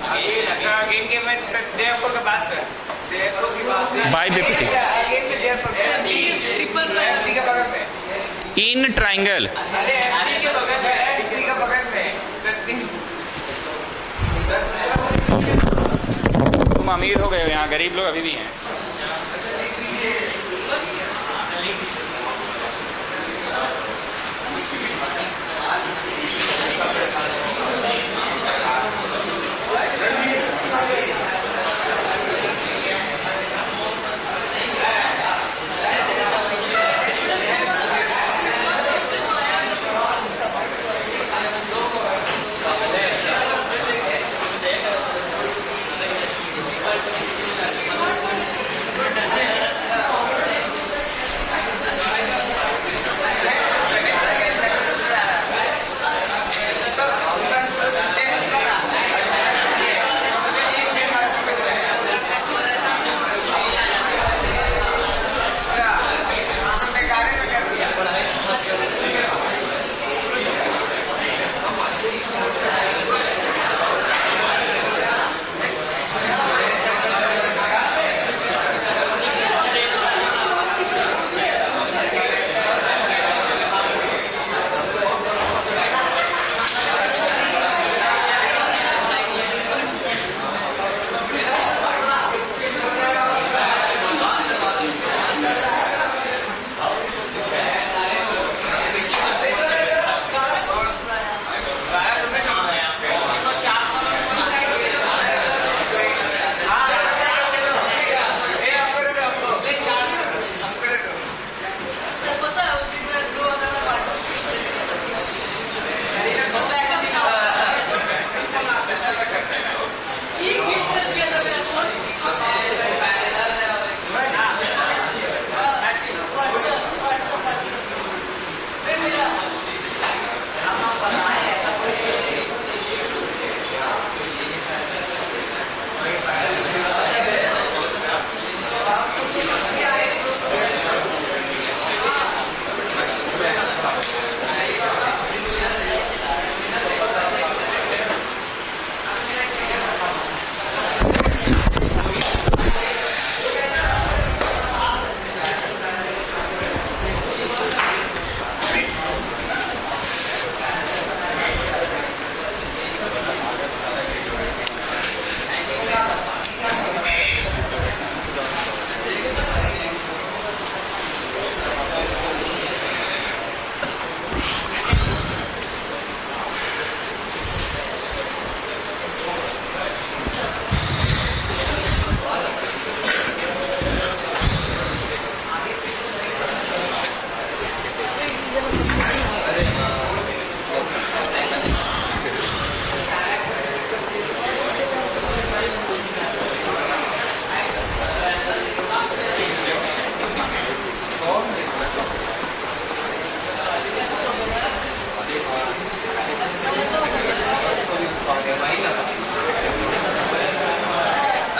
by BPT in triangle. तुम अमीर हो गए हो, यहाँ गरीब लोग अभी भी हैं।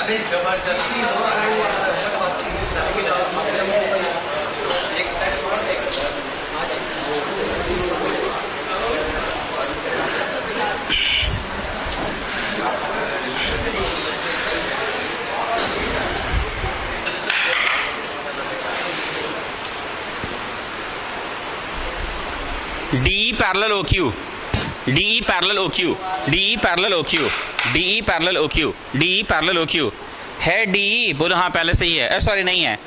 अरे जबरदस्ती हो रहा DE parallel OQ, DE parallel OQ, DE parallel OQ, DE parallel OQ, DE parallel OQ है। DE बोलो हाँ पहले से ही है, सॉरी नहीं है,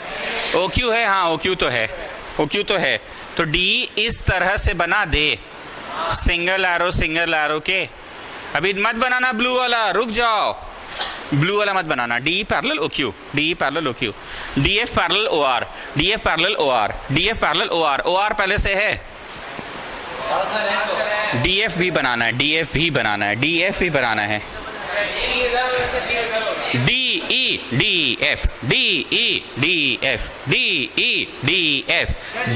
OQ है, हाँ OQ तो है, OQ तो है। तो DE इस तरह से बना दे, सिंगल एरो के। अभी मत बनाना ब्लू वाला, रुक जाओ, ब्लू वाला मत बनाना। DE parallel OQ, DE parallel OQ, DF parallel OR, DF parallel OR, DF parallel OR, OR पहले से है। DF भी बनाना है, DF भी बनाना है, DF भी बनाना है। DE DF, DE DF, DE DF,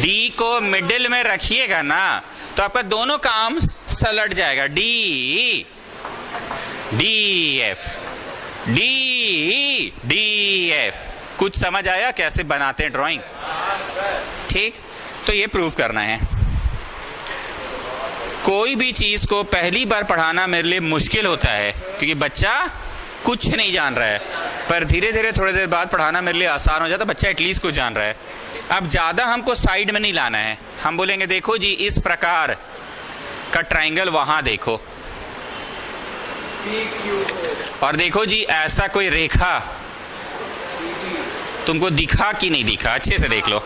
D को मिडिल में रखिएगा ना तो आपका दोनों काम सलट जाएगा। DE DF, DE DF। कुछ समझ आया कैसे बनाते हैं ड्राइंग? ठीक, तो ये प्रूव करना है। कोई भी चीज को पहली बार पढ़ाना मेरे लिए मुश्किल होता है क्योंकि बच्चा कुछ नहीं जान रहा है, पर धीरे धीरे थोड़ी देर बाद पढ़ाना मेरे लिए आसान हो जाता है। बच्चा एटलीस्ट कुछ जान रहा है। अब ज़्यादा हमको साइड में नहीं लाना है, हम बोलेंगे देखो जी इस प्रकार का ट्राइंगल वहां देखो, और देखो जी ऐसा कोई रेखा तुमको दिखा कि नहीं दिखा, अच्छे से देख लो,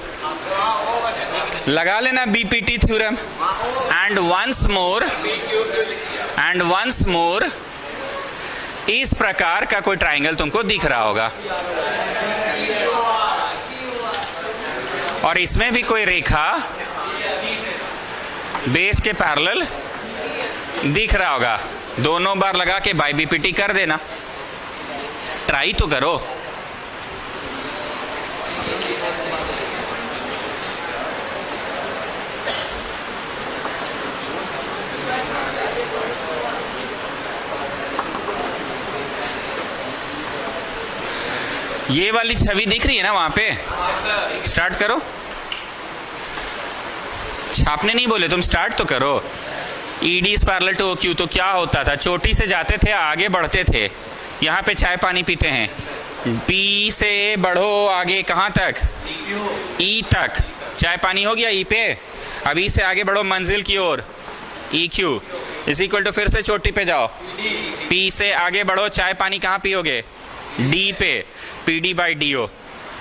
लगा लेना BPT theorem. And once more इस प्रकार का कोई ट्राइंगल तुमको दिख रहा होगा, और इसमें भी कोई रेखा बेस के पैरेलल दिख रहा होगा। दोनों बार लगा के बाय बीपीटी कर देना, ट्राई तो करो। ये वाली छवि दिख रही है ना वहां पे? स्टार्ट करो, छापने नहीं बोले तुम, स्टार्ट तो करो। ED is parallel to OQ, तो क्या होता था, चोटी से जाते थे आगे बढ़ते थे, यहाँ पे चाय पानी पीते हैं, P से बढ़ो आगे कहाँ तक, E तक, चाय पानी हो गया E पे। अब E से आगे बढ़ो मंजिल की ओर, EQ इज इक्वल टू फिर से चोटी पे जाओ, P से आगे बढ़ो, चाय पानी कहाँ पियोगे, D पे, PD बाई DO।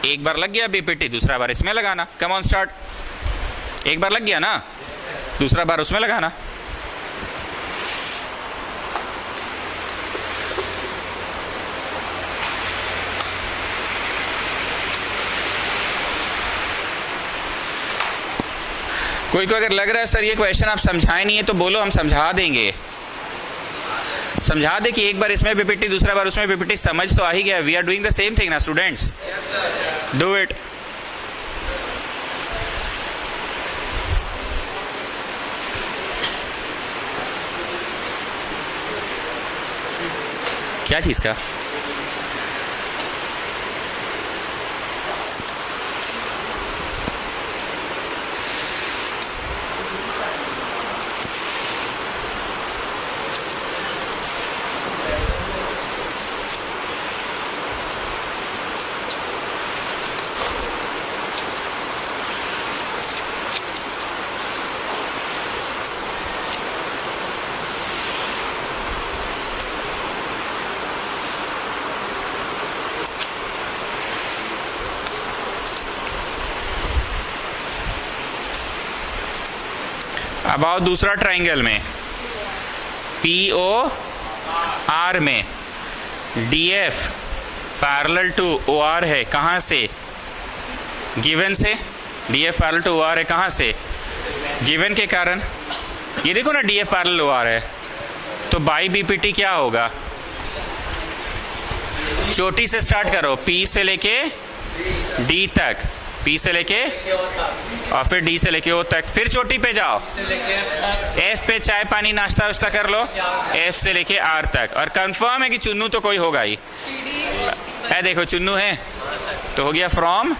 एक बार लग गया बीपीटी, दूसरा बार इसमें लगाना। Come on start. एक बार लग गया ना, दूसरा बार उसमें लगाना। कोई को अगर लग रहा है सर ये क्वेश्चन आप समझाए नहीं है तो बोलो, हम समझा देंगे। समझा दे कि एक बार इसमें बीपीटी दूसरा बार उसमें बीपीटी, समझ तो आ ही गया। We are doing the same thing ना स्टूडेंट्स, डू इट। क्या चीज का? अब आओ दूसरा ट्राइंगल में, POR में DF पैरेलल टू OR है, कहाँ से, गिवन से। DF पैरेलल टू OR है कहाँ से, गिवन के कारण। ये देखो ना DF पैरेलल OR है, तो बाई बीपीटी क्या होगा, चोटी से स्टार्ट करो, P से लेके D तक, P से लेके और फिर D से लेके O तक, फिर चोटी पे जाओ, F पे चाय पानी नाश्ता वाश्ता कर लो, F से लेके R तक, और कंफर्म है कि चुन्नू तो कोई होगा ही। ऐ देखो चुन्नू है, तो हो गया from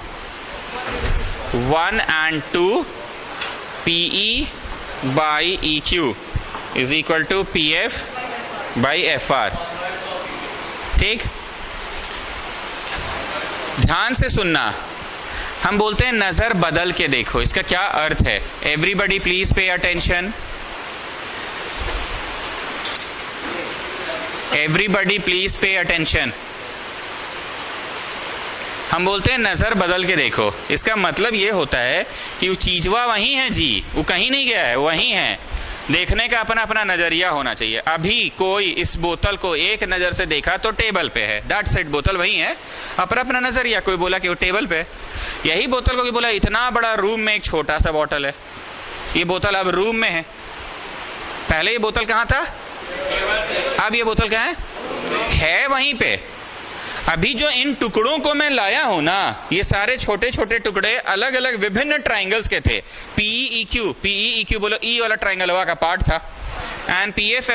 1 and 2 PE by EQ is equal to PF by FR। ठीक, ध्यान से सुनना, हम बोलते हैं नजर बदल के देखो, इसका क्या अर्थ है? Everybody please pay attention, everybody please pay attention. हम बोलते हैं नजर बदल के देखो, इसका मतलब ये होता है कि वो चीजवा वहीं है जी, वो कहीं नहीं गया है, वहीं है। देखने का अपना अपना नजरिया होना चाहिए। अभी कोई इस बोतल को एक नजर से देखा तो टेबल पे है, दैट सेट, बोतल वहीं है, अपना अपना नजरिया। कोई बोला कि वो टेबल पे, यही बोतल को कोई बोला इतना बड़ा रूम में एक छोटा सा बोतल है, ये बोतल अब रूम में है, पहले ये बोतल कहाँ था, अब ये बोतल कहाँ है वहीं पे। अभी जो इन टुकड़ों को मैं लाया हूं ना, ये सारे छोटे छोटे टुकड़े अलग अलग विभिन्न ट्राइंगल्स के थे। पीई क्यू बोलो, ई वाला ट्राइंगल का पार्ट था, एंड पीएफ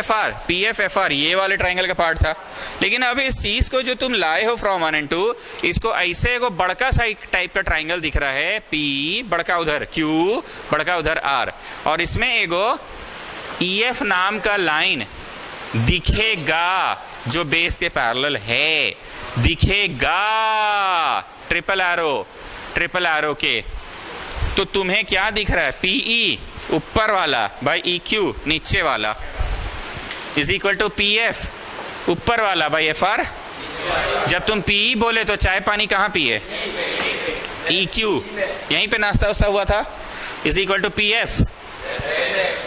एफ आर ये वाले ट्राइंगल का पार्ट था। लेकिन अब इस चीज को जो तुम लाए हो फ्रॉम 1 and 2, इसको ऐसे एगो बड़का सा एक टाइप का ट्राइंगल दिख रहा है, पी बड़का उधर, क्यू बड़का उधर, आर, और इसमें एगो EF नाम का लाइन दिखेगा जो बेस के पैरेलल है, दिखेगा ट्रिपल एरो के। तो तुम्हें क्या दिख रहा है? PE ऊपर वाला बाई EQ नीचे वाला इज इक्वल टू PF ऊपर वाला बाई FR। जब तुम PE बोले तो चाय पानी कहाँ पिए? EQ, यहीं पे नाश्ता वास्ता हुआ था, is equal to PF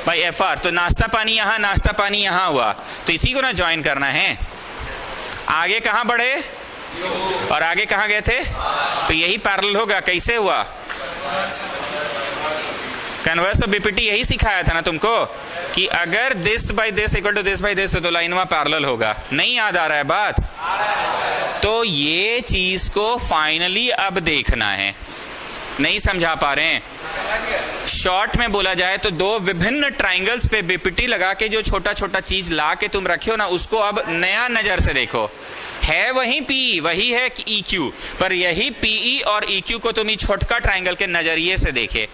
by FR। तो नाश्ता पानी यहाँ, नाश्ता पानी यहाँ हुआ, तो इसी को ना ज्वाइन करना है। आगे कहाँ बढ़े और आगे कहाँ गए थे, तो यही पैरेलल होगा। कैसे हुआ? कन्वर्स ऑफ BPT यही सिखाया था ना तुमको कि अगर this by this equal to this by this, तो लाइन वहां पैरेलल होगा। नहीं याद आ रहा है बात? तो ये चीज को फाइनली अब देखना है, नहीं समझा पा रहे हैं? शॉर्ट में बोला जाए तो दो विभिन्न ट्राइंगल्स पे BPT लगा के जो छोटा छोटा चीज ला के तुम रखे हो ना, उसको अब नया नजर से देखो। है वही PE, वही है EQ, पर यही PE और EQ को तुम छोटका ट्राइंगल के नजरिए से देखे,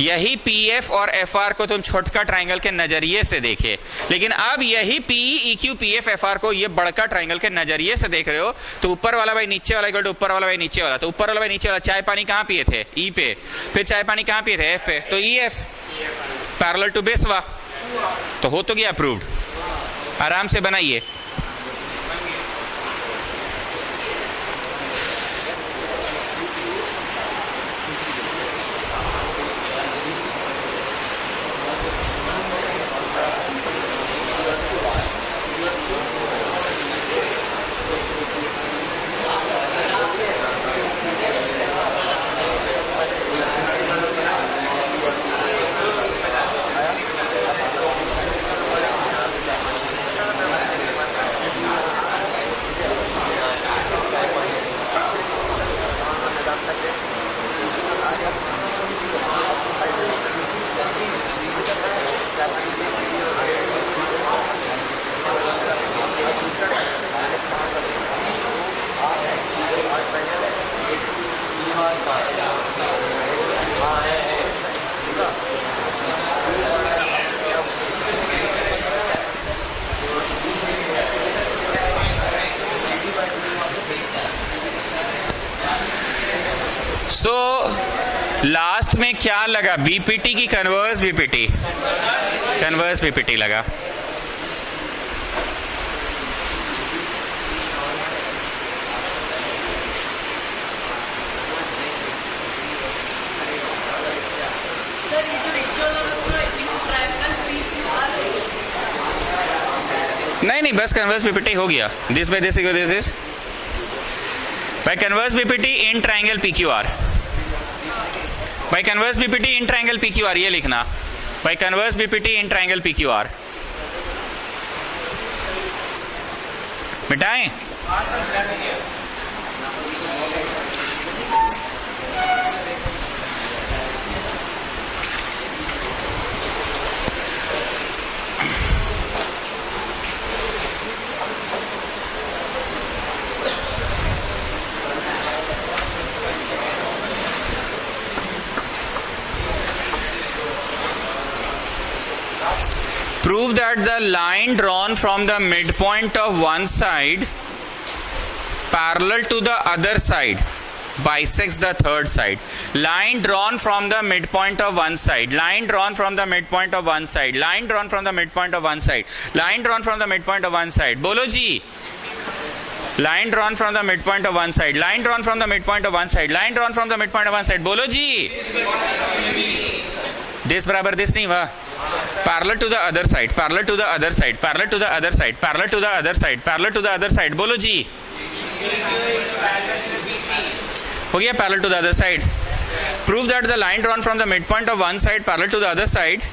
यही PF और FR को तुम छोटका ट्राइंगल के नजरिए से देखे। लेकिन अब यही PE, EQ, PF, FR को ये बड़का ट्राइंगल के नजरिए से देख रहे हो, तो ऊपर वाला भाई नीचे वाला इक्वल टू ऊपर वाला भाई नीचे वाला, तो ऊपर वाला भाई नीचे वाला। चाय पानी कहाँ पिए थे? E पे, फिर चाय पानी कहाँ पिए थे? F पे, तो EF पैरेलल टू बेस हुआ, तो हो तो गया अप्रूव्ड। आराम से बनाइए। लास्ट में क्या लगा? BPT की कन्वर्स BPT, कन्वर्स BPT लगा। सर ये जो नीचे वाला पूरा ट्रायंगल PQR है, नहीं बस कन्वर्स BPT हो गया। This by this equal this by converse BPT in triangle PQR, by converse BPT in triangle PQR, ये लिखना, by converse BPT in triangle PQR। मिटाएं? Prove that the line drawn from the midpoint of one side parallel to the other side bisects the third side. Line drawn from the midpoint of one side. Line drawn from the midpoint of one side. Line drawn from the midpoint of one side. Line drawn from the midpoint of one side. बोलो जी. Line drawn from the midpoint of one side. Line drawn from the midpoint of one side. Line drawn from the midpoint of one side. बोलो जी. This बराबर this नहीं हुआ. Parallel to the other side. Parallel to the other side. Parallel to the other side. Parallel to the other side. Parallel to the other side. बोलो जी. हो गया parallel to the other side. Prove that the line drawn from the midpoint of one side parallel to the other side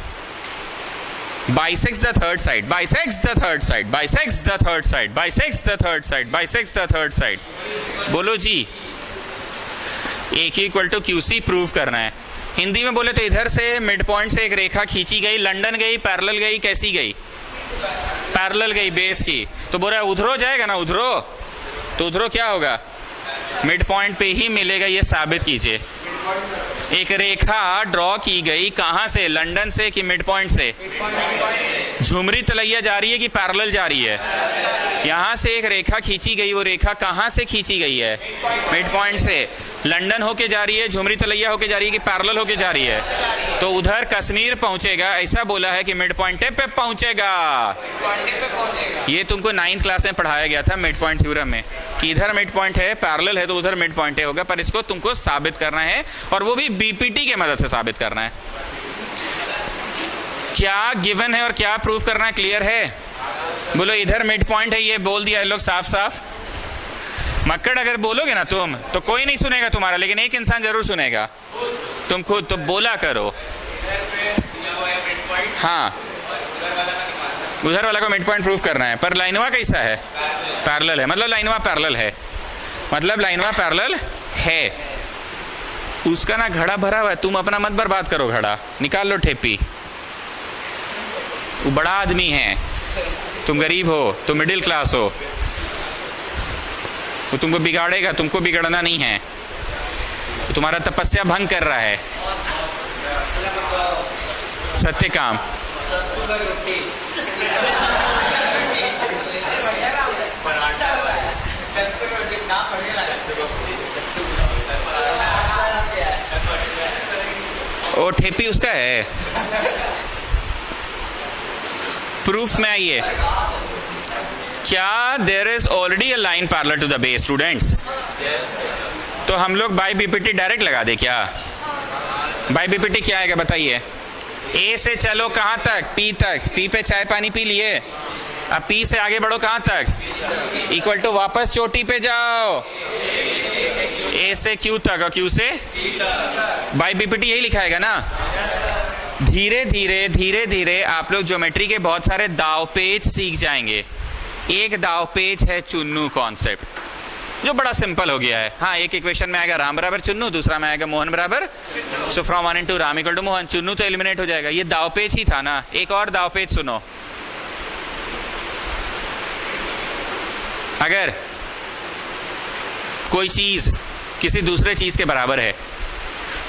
bisects the third side. Bisects the third side. Bisects the third side. Bisects the third side. Bisects the third side. बोलो जी. AK equal to QC prove करना है. हिंदी में बोले तो इधर से mid point से एक रेखा खींची गई, लंदन गई, पैरेलल गई, कैसी गई? पैरेलल गई बेस की. तो बोल रहा है उधरो जाएगा ना, उधरो. तो उधरो क्या होगा? मिड पॉइंट पे ही मिलेगा, ये साबित कीजिए. एक रेखा ड्रॉ की गई, कहां से? लंदन से कि मिड पॉइंट से? झुमरी तलैया जा रही है कि पैरेलल जा रही है? यहां से एक रेखा खींची गई, वो रेखा कहां से खींची गई है? मिड पॉइंट से. लंदन होके जा रही है, झुमरी तलैया होके जा रही है कि पैरेलल होके जा रही है? तो उधर कश्मीर पहुंचेगा, ऐसा बोला है कि मिड पॉइंट पे पहुंचेगा. ये तुमको 9th क्लास में पढ़ाया गया था मिड पॉइंट थ्योरम में कि इधर मिड पॉइंट है, पैरेलल है, तो उधर मिड पॉइंट होगा. पर इसको तुमको साबित करना है, और वो भी बीपीटी के मदद से साबित करना है. क्या गिवन है और क्या प्रूफ करना है, क्लियर है? बोलो इधर मिड पॉइंट है, ये बोल दिया है लोग साफ साफ. मक्कड़ अगर बोलोगे ना तुम तो कोई नहीं सुनेगा तुम्हारा, लेकिन एक इंसान जरूर सुनेगा, तुम खुद. तो बोला करो. हाँ, उधर वाला को मिड पॉइंट प्रूफ करना है. पर लाइनवा कैसा है? पैरेलल है. मतलब लाइनवा पैरेलल है. मतलब लाइनवा पैरेलल है. उसका ना घड़ा भरा हुआ है, तुम अपना मत बर्बाद करो. घड़ा निकाल लो, ठेपी. वो बड़ा आदमी है, तुम गरीब हो, तुम मिडिल क्लास हो. वो तुमको बिगाड़ेगा, तुमको बिगड़ना नहीं है. तो तुम्हारा तपस्या भंग कर रहा है. सत्य काम. ओ ठेपी उसका है. प्रूफ में आइए. क्या there is already a line parallel to the base students? तो हम लोग बाय बीपीटी डायरेक्ट लगा दे क्या? बाय बीपीटी क्या आएगा बताइए? ए से चलो कहां तक? पी तक. पी पे चाय पानी पी लिए, अब पी से आगे बढ़ो कहां तक? इक्वल टू वापस चोटी पे जाओ. ए से क्यू तक और क्यू से बाय बीपीटी यही लिखाएगा ना. धीरे धीरे धीरे धीरे आप लोग ज्योमेट्री के बहुत सारे दाव पेच सीख जाएंगे. एक दाव पेच है चुन्नू कॉन्सेप्ट, जो बड़ा सिंपल हो गया है. हाँ, एक इक्वेशन में आएगा राम बराबर चुन्नू, दूसरा में आएगा मोहन बराबर. So from 1 into Ram equal to Mohan. Chunnu तो एलिमिनेट हो जाएगा. ये दाव पेच ही था ना. एक और दाव पेच सुनो. अगर कोई चीज किसी दूसरे चीज के बराबर है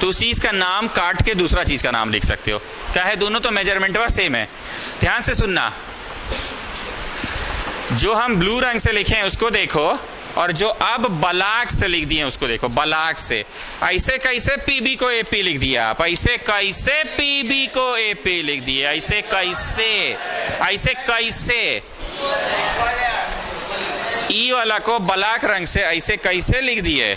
तो उस चीज का नाम काट के दूसरा चीज का नाम लिख सकते हो. क्या है? दोनों तो मेजरमेंट वा सेम है. ध्यान से सुनना. जो हम ब्लू रंग से लिखे हैं उसको देखो, और जो अब बलाक से लिख दिए उसको देखो. बलाक से ऐसे कैसे पीबी को एपी लिख दिया आप? ऐसे कैसे पीबी को एपी लिख दिया? ऐसे कैसे? ऐसे कैसे? ई वाला को बलाक रंग से ऐसे कैसे लिख दिए?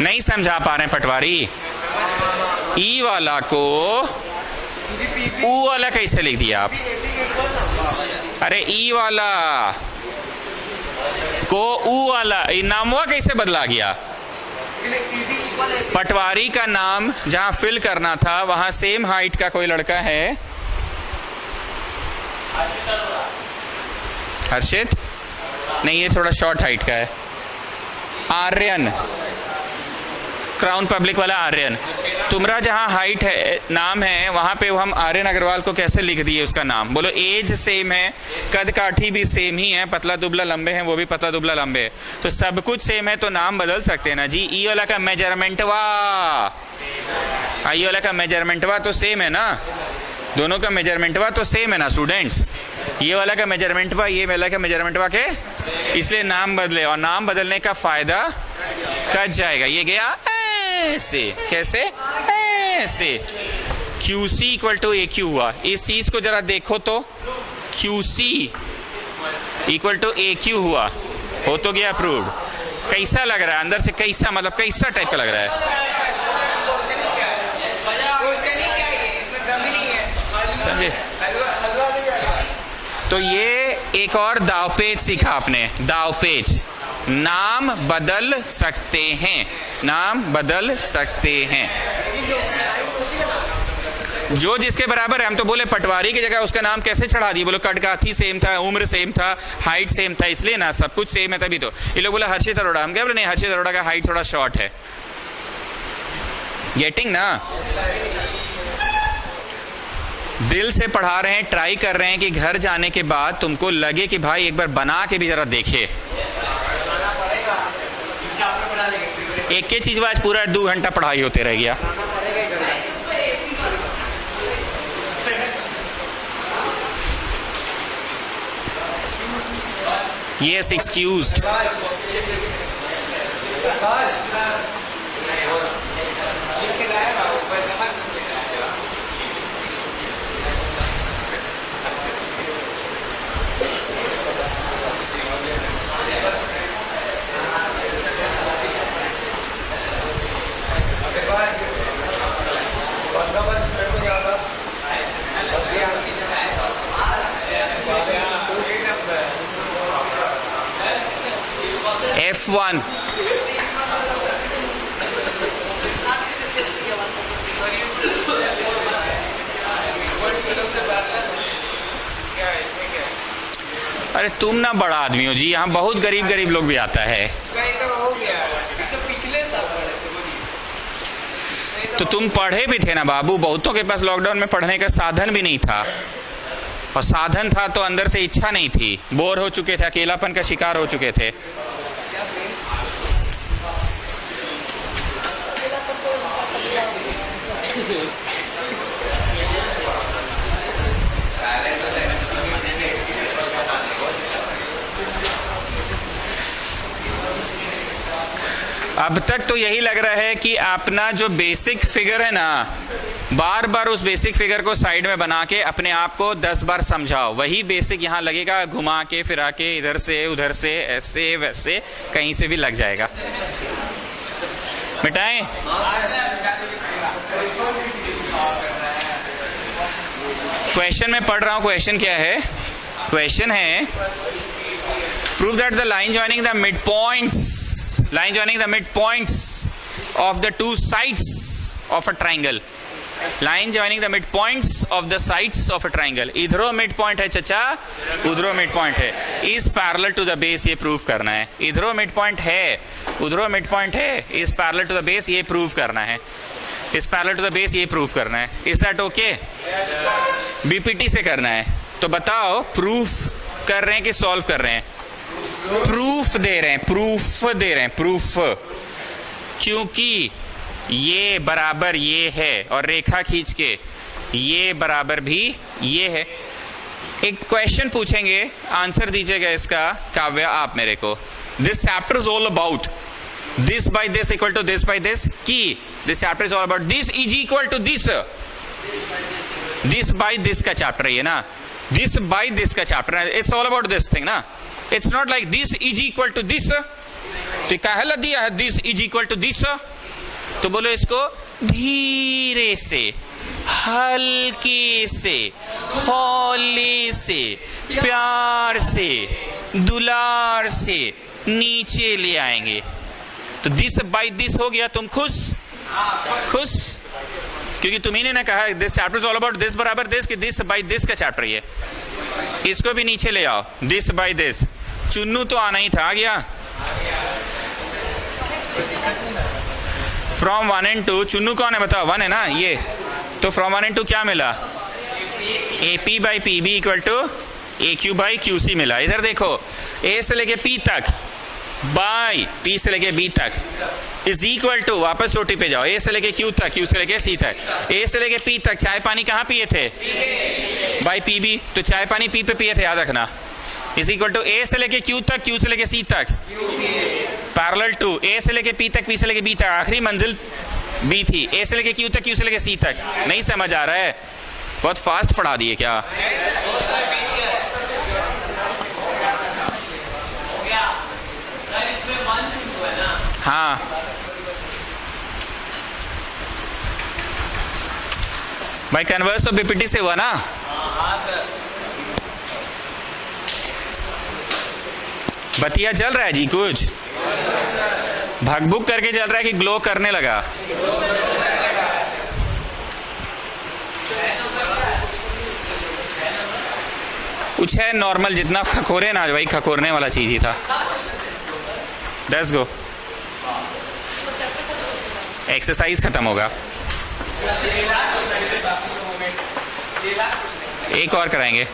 नहीं समझा पा रहे पटवारी? ई वाला को ऊ वाला कैसे लिख दिया आप? अरे ई वाला को ऊ वाला, नामवा कैसे बदला गया? पटवारी का नाम जहां फिल करना था वहां सेम हाइट का कोई लड़का है. हर्षित नहीं, ये थोड़ा शॉर्ट हाइट का है. आर्यन. क्राउन पब्लिक वाला आर्यन। तुम्हारा जहाँ हाइट है, नाम है, वहाँ पे हम आर्यन अग्रवाल को कैसे लिख दिए उसका नाम? बोलो एज सेम है, कद काठी भी सेम ही है, पतला दुबला लंबे हैं, वो भी पतला दुबला लंबे है, तो सब कुछ सेम है, तो नाम बदल सकते हैं ना जी। ई वाला का मेजरमेंटवा, आई वाला का मेजरमेंटवा तो सेम है ना, दोनों का मेजरमेंटवा तो सेम है ना स्टूडेंट्स। ये वाला का मेजरमेंटवा, ये वाला का मेजरमेंटवा के, इसलिए नाम बदले, और नाम बदलने का फायदा कट जाएगा। ये गया ऐसे, कैसे? ऐसे। QC इक्वल टू AQ हुआ। इस चीज को जरा देखो तो, QC इक्वल टू AQ हुआ, हो तो गया अप्रूव्ड। कैसा लग रहा है अंदर से? कैसा मतलब कैसा टाइप का लग रहा है? समझे? तो ये एक और दावपेच सीखा आपने, दावपेच। नाम बदल सकते हैं, नाम बदल सकते हैं, जो जिसके बराबर है। हम तो बोले पटवारी की जगह उसका नाम कैसे चढ़ा दिए? बोलो कटकाथी सेम था, उम्र सेम था, हाइट सेम था, इसलिए ना सब कुछ सेम है तभी तो। ये लोग बोले हर्षित अरोड़ा, हम क्या बोले नहीं, हर्षित अरोड़ा का हाइट थोड़ा शॉर्ट है। गेटिंग ना? दिल से पढ़ा रहे हैं, ट्राई कर रहे हैं कि घर जाने के बाद तुमको लगे कि भाई एक बार बना के भी जरा देखे। एक ही चीज आज पूरा 2 घंटा पढ़ाई होते रह गया। Yes, excused. F1 अरे तुम ना बड़ा आदमी हो जी, यहाँ बहुत गरीब गरीब लोग भी आता है। तो तुम पढ़े भी थे ना बाबू, बहुतों के पास लॉकडाउन में पढ़ने का साधन भी नहीं था, और साधन था तो अंदर से इच्छा नहीं थी, बोर हो चुके थे, अकेलापन का शिकार हो चुके थे। अब तक तो यही लग रहा है कि अपना जो बेसिक फिगर है ना, बार बार उस बेसिक फिगर को साइड में बना के अपने आप को 10 बार समझाओ। वही बेसिक यहाँ लगेगा, घुमा के फिरा के, इधर से उधर से, ऐसे वैसे, कहीं से भी लग जाएगा। मिटाएं? क्वेश्चन में पढ़ रहा हूं, क्वेश्चन क्या है? क्वेश्चन है prove that the line joining the mid points of the two sides of a triangle, line joining the midpoints of the sides of a triangle, इधरो मिड पॉइंट है चचा, उधरो मिड पॉइंट है, is parallel to the base, ये prove करना है। इधरो mid point है, उधरो मिड पॉइंट है, is parallel to the base, ये प्रूव करना है। Is parallel to the base, ये प्रूव करना है। Is that okay? बीपीटी से करना है। तो बताओ प्रूफ कर रहे हैं कि सॉल्व कर रहे हैं? प्रूफ दे रहे हैं, प्रूफ दे रहे हैं, प्रूफ। क्योंकि ये बराबर ये है, और रेखा खींच के ये बराबर भी ये है। एक क्वेश्चन पूछेंगे, आंसर दीजिएगा इसका। काव्य आप मेरे को, this chapter is all about this by this equal to this by this, की this chapter is all about this is equal to this, this by this का चैप्टर है ये ना, दिस बाय दिस का चैप्टर है, it's all about this thing ना। It's not like this is equal to this, तो कहला दिया है this is equal to this, तो बोलो इसको धीरे से, हल्के से, हौले से, प्यार से, दुलार से नीचे ले आएंगे। तो दिस बाय दिस हो गया, तुम खुश? खुश? क्योंकि तुम्ही ने कहा this chapter is all about this बराबर दिस, कि दिस बाय दिस का चैप्टर ये। इसको भी नीचे ले आओ, दिस बाय दिस। चुन्नू तो आना ही था, आ गया। फ्रॉम 1 and 2 चुन्नू कौन है बताओ? 1 है ना ये, तो फ्रॉम 1 and 2 क्या मिला? AP by PB equal to AQ by QC मिला। इधर देखो A से लेके P तक बाई P से लेके B तक इज इक्वल टू, वापस चोटी पे जाओ, A से लेके Q तक, Q से लेके C तक, A से लेके P तक चाय पानी कहाँ पिए थे? बाई PB, तो चाय पानी P पे पिए थे, याद रखना। इज इक्वल टू A से लेके Q तक, Q से लेके C तक पैरेलल टू A से लेके P तक, P से लेके B तक, आखिरी मंजिल B थी, A से लेके Q तक, Q से लेके C तक। नहीं समझ आ रहा है? बहुत फास्ट पढ़ा दिए क्या? हाँ भाई, कन्वर्स ऑफ बीपीटी से हुआ ना? बतिया जल रहा है जी कुछ? भगभुक करके जल रहा है कि ग्लो करने लगा? कुछ है नॉर्मल, जितना खखोरे ना भाई, खखोरने वाला चीज ही था। 10 गो एक्सरसाइज खत्म होगा, एक और कराएंगे।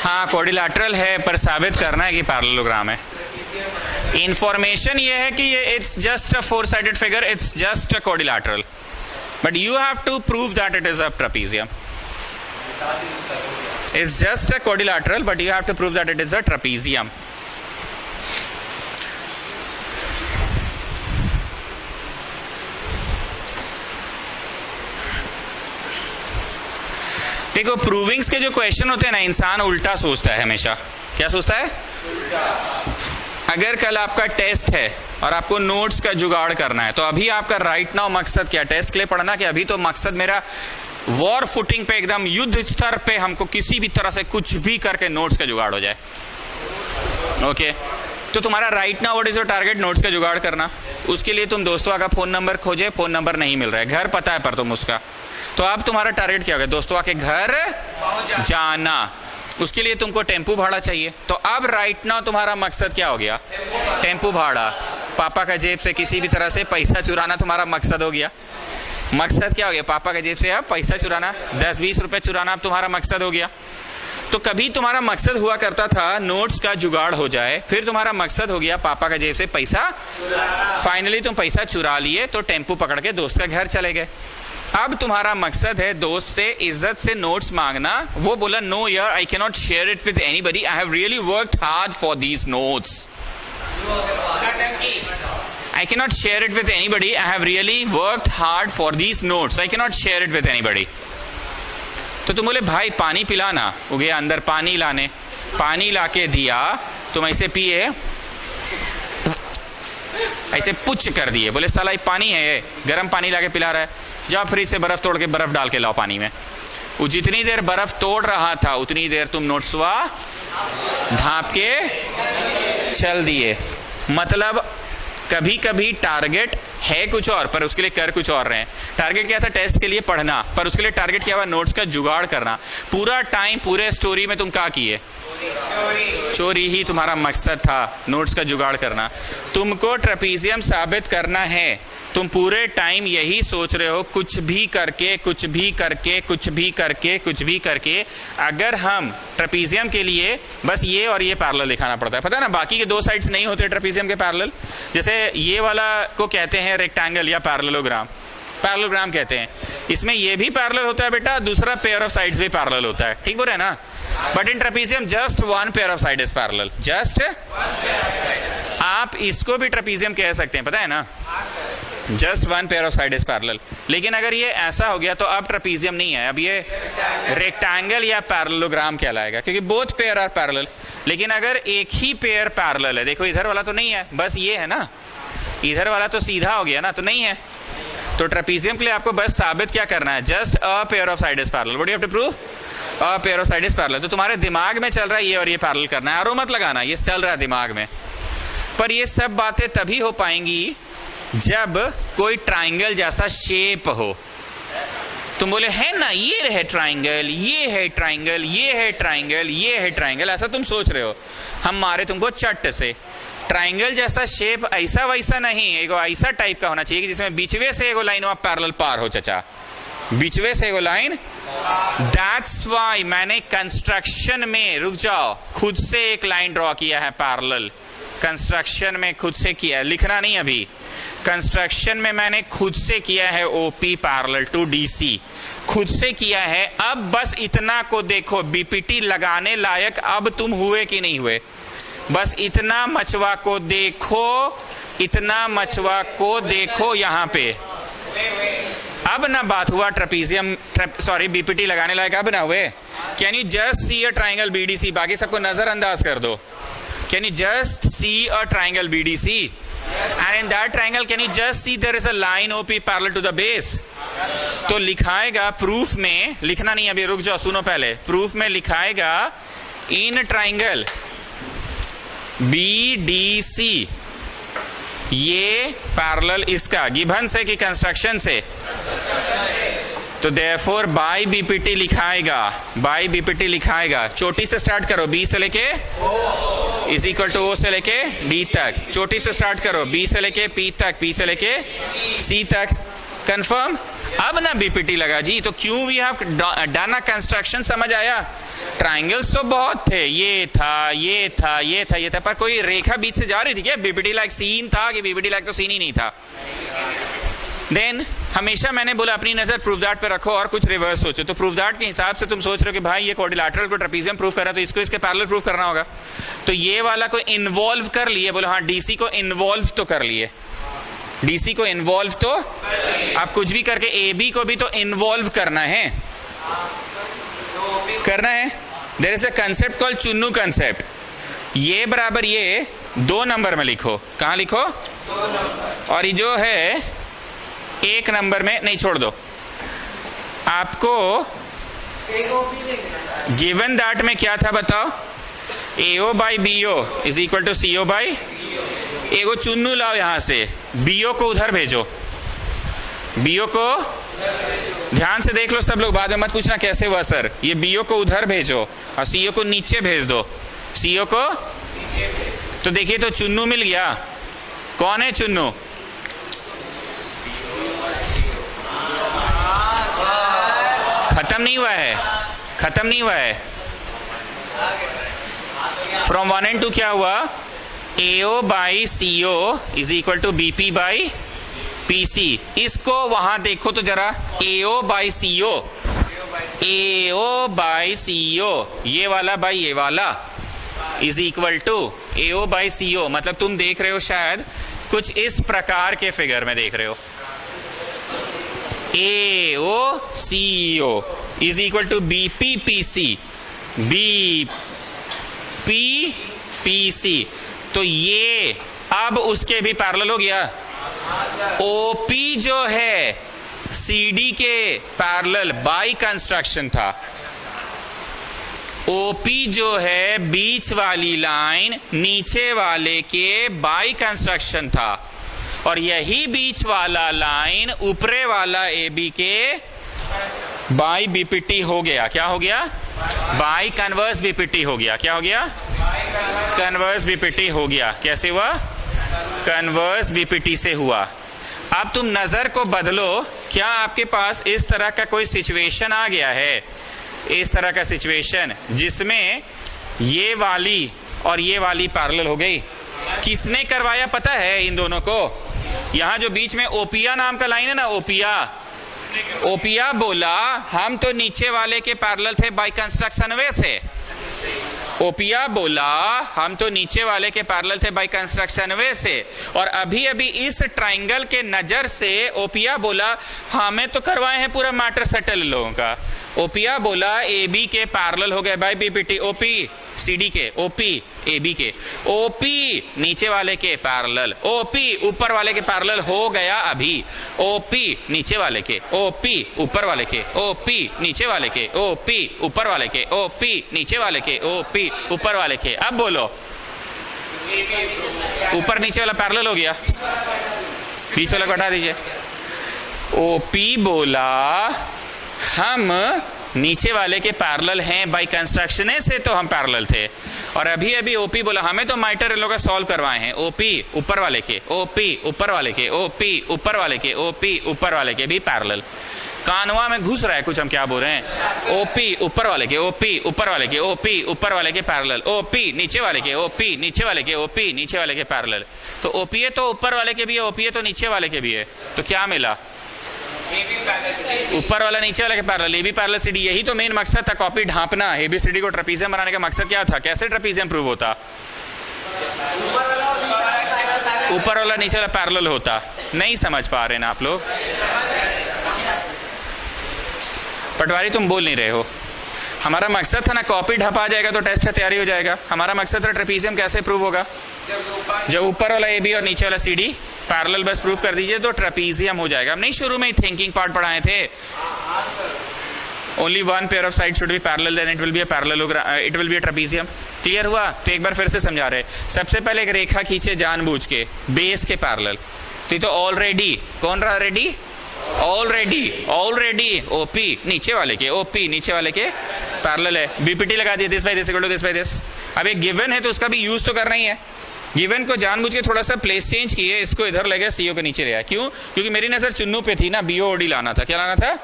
हाँ क्वाड्रिलैटरल है, पर साबित करना है कि पैरेललोग्राम है। इंफॉर्मेशन ये है कि ये it's just a 4-sided figure, it's just a quadrilateral, but you have to prove that it is a trapezium. It's just a quadrilateral, but you have to prove that it is a trapezium. देखो provings के जो question होते हैं ना, इंसान उल्टा सोचता है हमेशा। क्या सोचता है? अगर कल आपका टेस्ट है और आपको नोट्स का जुगाड़ करना है, तो अभी आपका राइट नाउ मकसद क्या? टेस्ट के लिए पढ़ना? कि अभी तो मकसद मेरा वॉर फुटिंग पे, एकदम युद्ध स्तर पे हमको किसी भी तरह से कुछ भी करके नोट्स का जुगाड़ हो जाए। ओके तो तुम्हारा right now what is your target? Notes का जुगाड़ करना। उसके लिए तुम दोस्तों का फोन नंबर खोजे, फोन नंबर नहीं मिल रहा है, घर पता है पर तुम उसका, तो अब तुम्हारा टारगेट क्या होगा? दोस्तों के घर जाना। उसके लिए तुमको टेम्पू भाड़ा चाहिए, तो अब राइट नाउ तुम्हारा मकसद क्या हो गया? टेम्पू भाड़ा। पापा का जेब से किसी भी तरह से पैसा चुराना तुम्हारा मकसद हो गया। मकसद क्या हो गया? पापा के जेब से अब पैसा चुराना, 10-20 रुपए चुराना अब तुम्हारा मकसद हो गया। तो कभी तुम्हारा मकसद हुआ करता था नोट्स का जुगाड़ हो जाए, फिर तुम्हारा मकसद हो गया पापा का जेब से पैसा, फाइनली तुम पैसा चुरा लिए, तो टेम्पू पकड़ के दोस्त के घर चले गए। अब तुम्हारा मकसद है दोस्त से इज्जत से नोट्स मांगना। वो बोला नो यार, I can not share it with anybody, I have really worked hard for these notes, I cannot share it with anybody, I have really worked hard for these notes, I cannot share it with anybody। तो तुम बोले भाई पानी पिलाना, वो गया अंदर पानी लाने, पानी लाके दिया, तुम ऐसे पिए, ऐसे पुच्छ कर दिए, बोले साला ये पानी है, ये गर्म पानी लाके पिला रहा है, जाओ फ्रिज से बर्फ तोड़ के बर्फ डाल के लाओ पानी में। वो जितनी देर बर्फ तोड़ रहा था उतनी देर तुम नोट्सवा ढांप के चल दिए। मतलब कभी कभी टारगेट है कुछ और, पर उसके लिए कर कुछ और रहे हैं। टारगेट क्या था? टेस्ट के लिए पढ़ना, पर उसके लिए टारगेट क्या हुआ? नोट्स का जुगाड़ करना। पूरा टाइम पूरे स्टोरी में तुम क्या किए? चोरी ही तुम्हारा मकसद था, नोट्स का जुगाड़ करना। तुमको ट्रेपीजियम साबित करना है, तुम पूरे टाइम यही सोच रहे हो, कुछ भी करके कुछ भी करके कुछ भी करके कुछ भी करके। अगर हम ट्रेपीजियम के लिए बस ये और ये पैरेलल दिखाना पड़ता है, पता है ना, बाकी के 2 साइड्स नहीं होते ट्रेपीजियम के पैरेलल। जैसे ये वाला को कहते हैं रेक्टेंगल या पैरेललोग्राम, पैरेललोग्राम कहते हैं। इसमें ये भी पैरेलल होता है बेटा, दूसरा पेयर ऑफ साइड्स भी पैरेलल होता है, ठीक बोल रहे हैं ना। But in trapezium just 1 pair of side is parallel, just. आप इसको भी ट्रेपीजियम कह सकते हैं, पता है ना। Just one pair of side is parallel. लेकिन अगर ये ऐसा हो गया तो अब ट्रेपीजियम नहीं है, अब ये रेक्टेंगल या पैरेललोग्राम कहलाएगा, क्योंकि बोथ पेयर आर पैरेलल। लेकिन अगर एक ही पेयर पैरेलल है, देखो इधर वाला तो नहीं है, बस ये है ना, इधर वाला तो सीधा हो गया ना, तो नहीं है। तो ट्रेपीजियम के लिए आपको बस साबित क्या करना है, just a pair of side is parallel. What do you have to prove? A pair of side is parallel. तो तुम्हारे दिमाग में चल रहा है ये और ये पैरेलल करना है, आरो मत लगाना, ये चल रहा है दिमाग में। पर ये सब बातें तभी हो पाएंगी जब कोई ट्राइंगल जैसा शेप हो। तुम बोले है ना, ये है ट्राइंगल, ये है ट्राइंगल, ये है ट्राइंगल, ये है ट्राइंगल, ऐसा तुम सोच रहे हो। हम मारे तुमको चट से। ट्राइंगल जैसा शेप ऐसा वैसा नहीं, एगो ऐसा टाइप का होना चाहिए कि जिसमें बीचवे से एगो लाइन पैरेलल पार हो। चचा बीचवे से एगो लाइन, दैट्स वाई मैंने कंस्ट्रक्शन में, रुक जाओ, खुद से एक लाइन ड्रॉ किया है पैरेलल। कंस्ट्रक्शन में खुद से किया है, लिखना नहीं अभी। कंस्ट्रक्शन में मैंने खुद से किया है ओपी पैरेलल टू डीसी, खुद से किया है। अब बस इतना को देखो, बीपीटी लगाने लायक अब तुम हुए कि नहीं हुए, बस इतना मचवा को देखो, इतना मचवा को देखो यहाँ पे। अब ना बात हुआ ट्रेपीजियम, सॉरी बीपीटी लगाने लायक अब ना हुए। Can you just see a triangle BDC, बाकी सबको नजरअंदाज कर दो। Can you just see a triangle BDC? And in that triangle, can you just see there is a line OP parallel to the base? तो लिखाएगा proof में, लिखना नहीं अभी, रुक जाओ, सुनो पहले। प्रूफ में लिखाएगा इन ट्राइंगल BDC ये पैरेलल इसका गिवन से कि कंस्ट्रक्शन से, तो देयरफॉर बाय बीपीटी लिखाएगा, बाय बीपीटी लिखाएगा। चोटी से स्टार्ट करो, बी से लेके इज इक्वल टू ओ से लेके डी तक। चोटी से स्टार्ट करो, बी से लेके पी तक, पी से लेके सी तक। कंफर्म? अब ना बीपीटी लगा जी, तो क्यों we have done a construction, समझ आया? ट्राइंगल्स तो बहुत थे, ये था, ये था, ये था, ये था, पर कोई रेखा बीच से जा रही थी क्या? बीपीटी लाइक सीन था कि बीपीटी लाइक तो सीन ही नहीं था। देन हमेशा मैंने बोला अपनी नजर प्रूफ दैट पे रखो और कुछ रिवर्स सोचो। तो प्रूफ दैट के हिसाब से तुम सोच रहे हो कि भाई ये क्वाड्रिलैटरल को ट्रेपीजियम प्रूफ कर रहा है, तो इसको इसके पैरेलल प्रूफ करना होगा। तो ये वाला को इन्वॉल्व कर लिए, बोलो हाँ डीसी को इन्वॉल्व तो कर लिए, डीसी को इन्वॉल्व तो, आप कुछ भी करके ए बी को भी तो इन्वॉल्व करना है, करना है। There is a concept called Chunnu concept. ये बराबर ये 2 नंबर में लिखो, कहाँ लिखो? और ये जो है 1 नंबर में नहीं, छोड़ दो। आपको गिवन दैट में क्या था बताओ? AO by BO is equal to CO by, एगो चुन्नू लाओ यहां से, BO को उधर भेजो, BO को ध्यान से देख लो सब लोग, बाद में मत पूछना कैसे हुआ सर। ये BO को उधर भेजो और CO को नीचे भेज दो, CO को। तो देखिए तो चुन्नू मिल गया। कौन है चुन्नू? खत्म नहीं हुआ है, खत्म नहीं हुआ है। फ्रॉम 1 and 2 क्या हुआ? AO by CO is equal to BP by PC। इसको वहां देखो तो जरा, AO by CO, AO by CO, ये वाला बाई ये वाला is equal to AO by CO। मतलब तुम देख रहे हो शायद कुछ इस प्रकार के फिगर में देख रहे हो, AO CO is equal to BP PC, BP PC। तो ये अब उसके भी पैरेलल हो गया। OP जो है CD के पैरेलल बाई कंस्ट्रक्शन था, OP जो है बीच वाली लाइन नीचे वाले के बाई कंस्ट्रक्शन था, और यही बीच वाला लाइन ऊपरे वाला AB के बाई बीपीटी हो गया। क्या हो गया? बाई कन्वर्स बीपीटी हो गया। क्या हो गया? कन्वर्स बीपीटी हो गया। कैसे हुआ? कन्वर्स बीपीटी से हुआ। अब तुम नजर को बदलो, क्या आपके पास इस तरह का कोई सिचुएशन आ गया है, इस तरह का सिचुएशन जिसमें ये वाली और ये वाली पैरेलल हो गई? किसने करवाया पता है इन दोनों को? यहां जो बीच में ओपिया नाम का लाइन है ना, ओपिया बोला हम तो नीचे वाले के पैरेलल थे बाई कंस्ट्रक्शन वे से। ओपिया बोला हम तो नीचे वाले के पैरेलल थे बाय कंस्ट्रक्शन वे से, और अभी अभी इस ट्राइंगल के नजर से ओपिया बोला हमें तो करवाए हैं पूरा मैटर सेटल लोगों का। ओपिया बोला ए बी के पैरेलल हो गए by BPT, OP C D के, ओपी ए बी के, ओपी नीचे वाले के पैरेलल, ओपी ऊपर वाले के पैरेलल हो गया अभी, ओपी नीचे वाले के, ओपी ऊपर वाले के, ओपी नीचे वाले के, ओपी ऊपर वाले के, ओपी नीचे वाले के, ओपी ऊपर वाले के। अब बोलो ऊपर नीचे वाला पैरेलल हो गया, बीच वाला को हटा दीजिए। ओपी बोला हम नीचे वाले के पैरेलल हैं बाय कंस्ट्रक्शन से, तो हम पैरेलल थे, और अभी अभी ओपी बोला हमें तो माइटर लोग सॉल्व करवाए हैं, ओपी ऊपर वाले के, ओपी ऊपर वाले के, ओपी ऊपर वाले के, ओपी ऊपर वाले के भी पैरेलल। कानवा में घुस रहा है कुछ हम क्या बोल रहे हैं। ओपी ऊपर वाले के, ओपी ऊपर वाले के, ओपी ऊपर वाले के पैरेलल, ओपी नीचे वाले के, ओपी नीचे वाले के, ओपी नीचे वाले के पैरेलल। तो ओपी तो ऊपर वाले के भी है, ओपी तो नीचे वाले के भी है, तो क्या मिला? ऊपर वाला नीचे वाले के पैरेलल, A B parallel C D. यही तो मेन मकसद था, कॉपी ढांपना। ए बी सी डी को ट्रेपीजियम बनाने का मकसद क्या था? कैसे ट्रेपीजियम प्रूव होता? ऊपर वाला नीचे वाला पैरेलल होता। नहीं समझ पा रहे ना आप लोग? पटवारी तुम बोल नहीं रहे हो। हमारा मकसद था ना कॉपी ढपा जाएगा तो टेस्ट का तैयारी हो जाएगा। हमारा मकसद था ट्रेपीजियम कैसे प्रूव होगा, जब ऊपर वाला ए बी और नीचे वाला सी डी पैरेलल बस प्रूफ कर दीजिए तो ट्रेपीजियम हो जाएगा। हम नहीं शुरू में ही थिंकिंग पार्ट पढ़ाए थे, only one pair of side should be parallel then it will be a parallelogram, it will be a trapezium. Clear हुआ? तो एक बार फिर से समझा रहे। सबसे पहले एक रेखा खींचे जानबूझ के बेस के पैरेलल, तो ऑलरेडी कौन रहा रेडी? ऑलरेडी ओपी नीचे वाले के, ओपी नीचे वाले के पैरेलल है। बीपीटी लगा दिया, this by this equal to this by this. अब एक गिवन है तो उसका भी यूज तो करना ही है। गिवन को जानबूझ के थोड़ा सा प्लेस चेंज किए, इसको इधर ले गया, सीओ के नीचे ले आया। क्यों? क्योंकि मेरी नजर चुन्नू पे थी ना, बीओडी लाना था। क्या लाना था?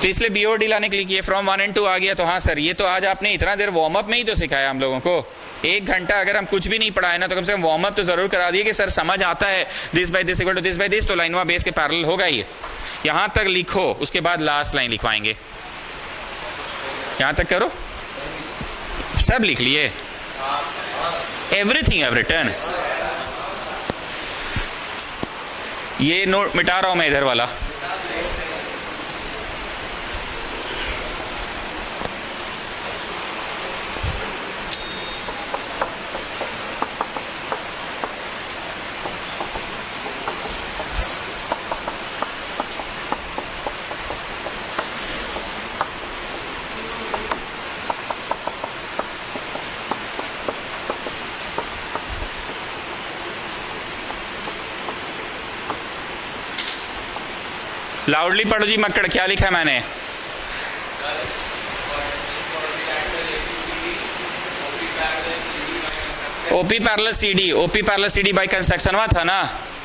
तो इसलिए बीओडी लाने के लिए किए। फ्रॉम 1 and 2 आ गया। तो हाँ सर, ये तो आज आपने इतना देर वार्म अप में ही तो सिखाया हम लोगों को। 1 घंटा अगर हम कुछ भी नहीं पढ़ाए ना तो कम से कम वार्म अप तो जरूर करा दिए कि सर समझ आता है this by this equal to this by this, तो लाइन बेस के पैरेलल होगा ही। यहां तक लिखो, उसके बाद लास्ट लाइन लिखवाएंगे। यहां तक करो, सब लिख लिए, एवरीथिंग हैव रिटन। ये नोट मिटा रहा हूं मैं इधर वाला। लाउडली पढ़ो जी मक्कड़, क्या लिखा है मैंने? OP parallel C D, OP parallel C D by construction हुआ था ना,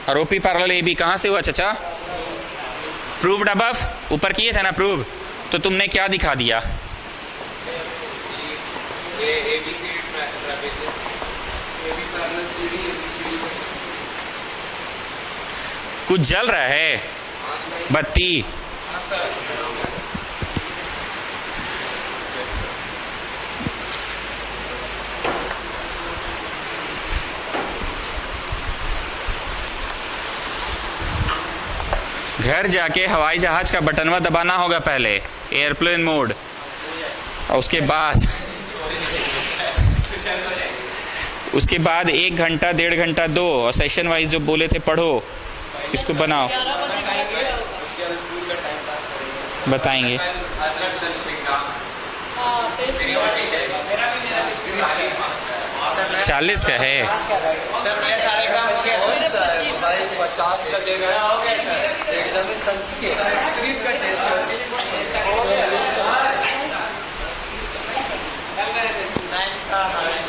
और ओपी पैरेलल ए बी कहां से हुआ चाचा? प्रूव्ड अबव, ऊपर किए थे ना प्रूव। तो तुमने क्या दिखा दिया? कुछ जल रहा है बत्ती। घर जाके हवाई जहाज का बटनवा दबाना होगा पहले, एयरप्लेन मोड, और उसके बाद 1 घंटा 1.5 घंटा 2 और सेशन वाइज जो बोले थे पढ़ो, इसको बनाओ, बताएंगे। 40 का है, 50 का दे रहा है, एकदम संस्कृत का टेस्ट है।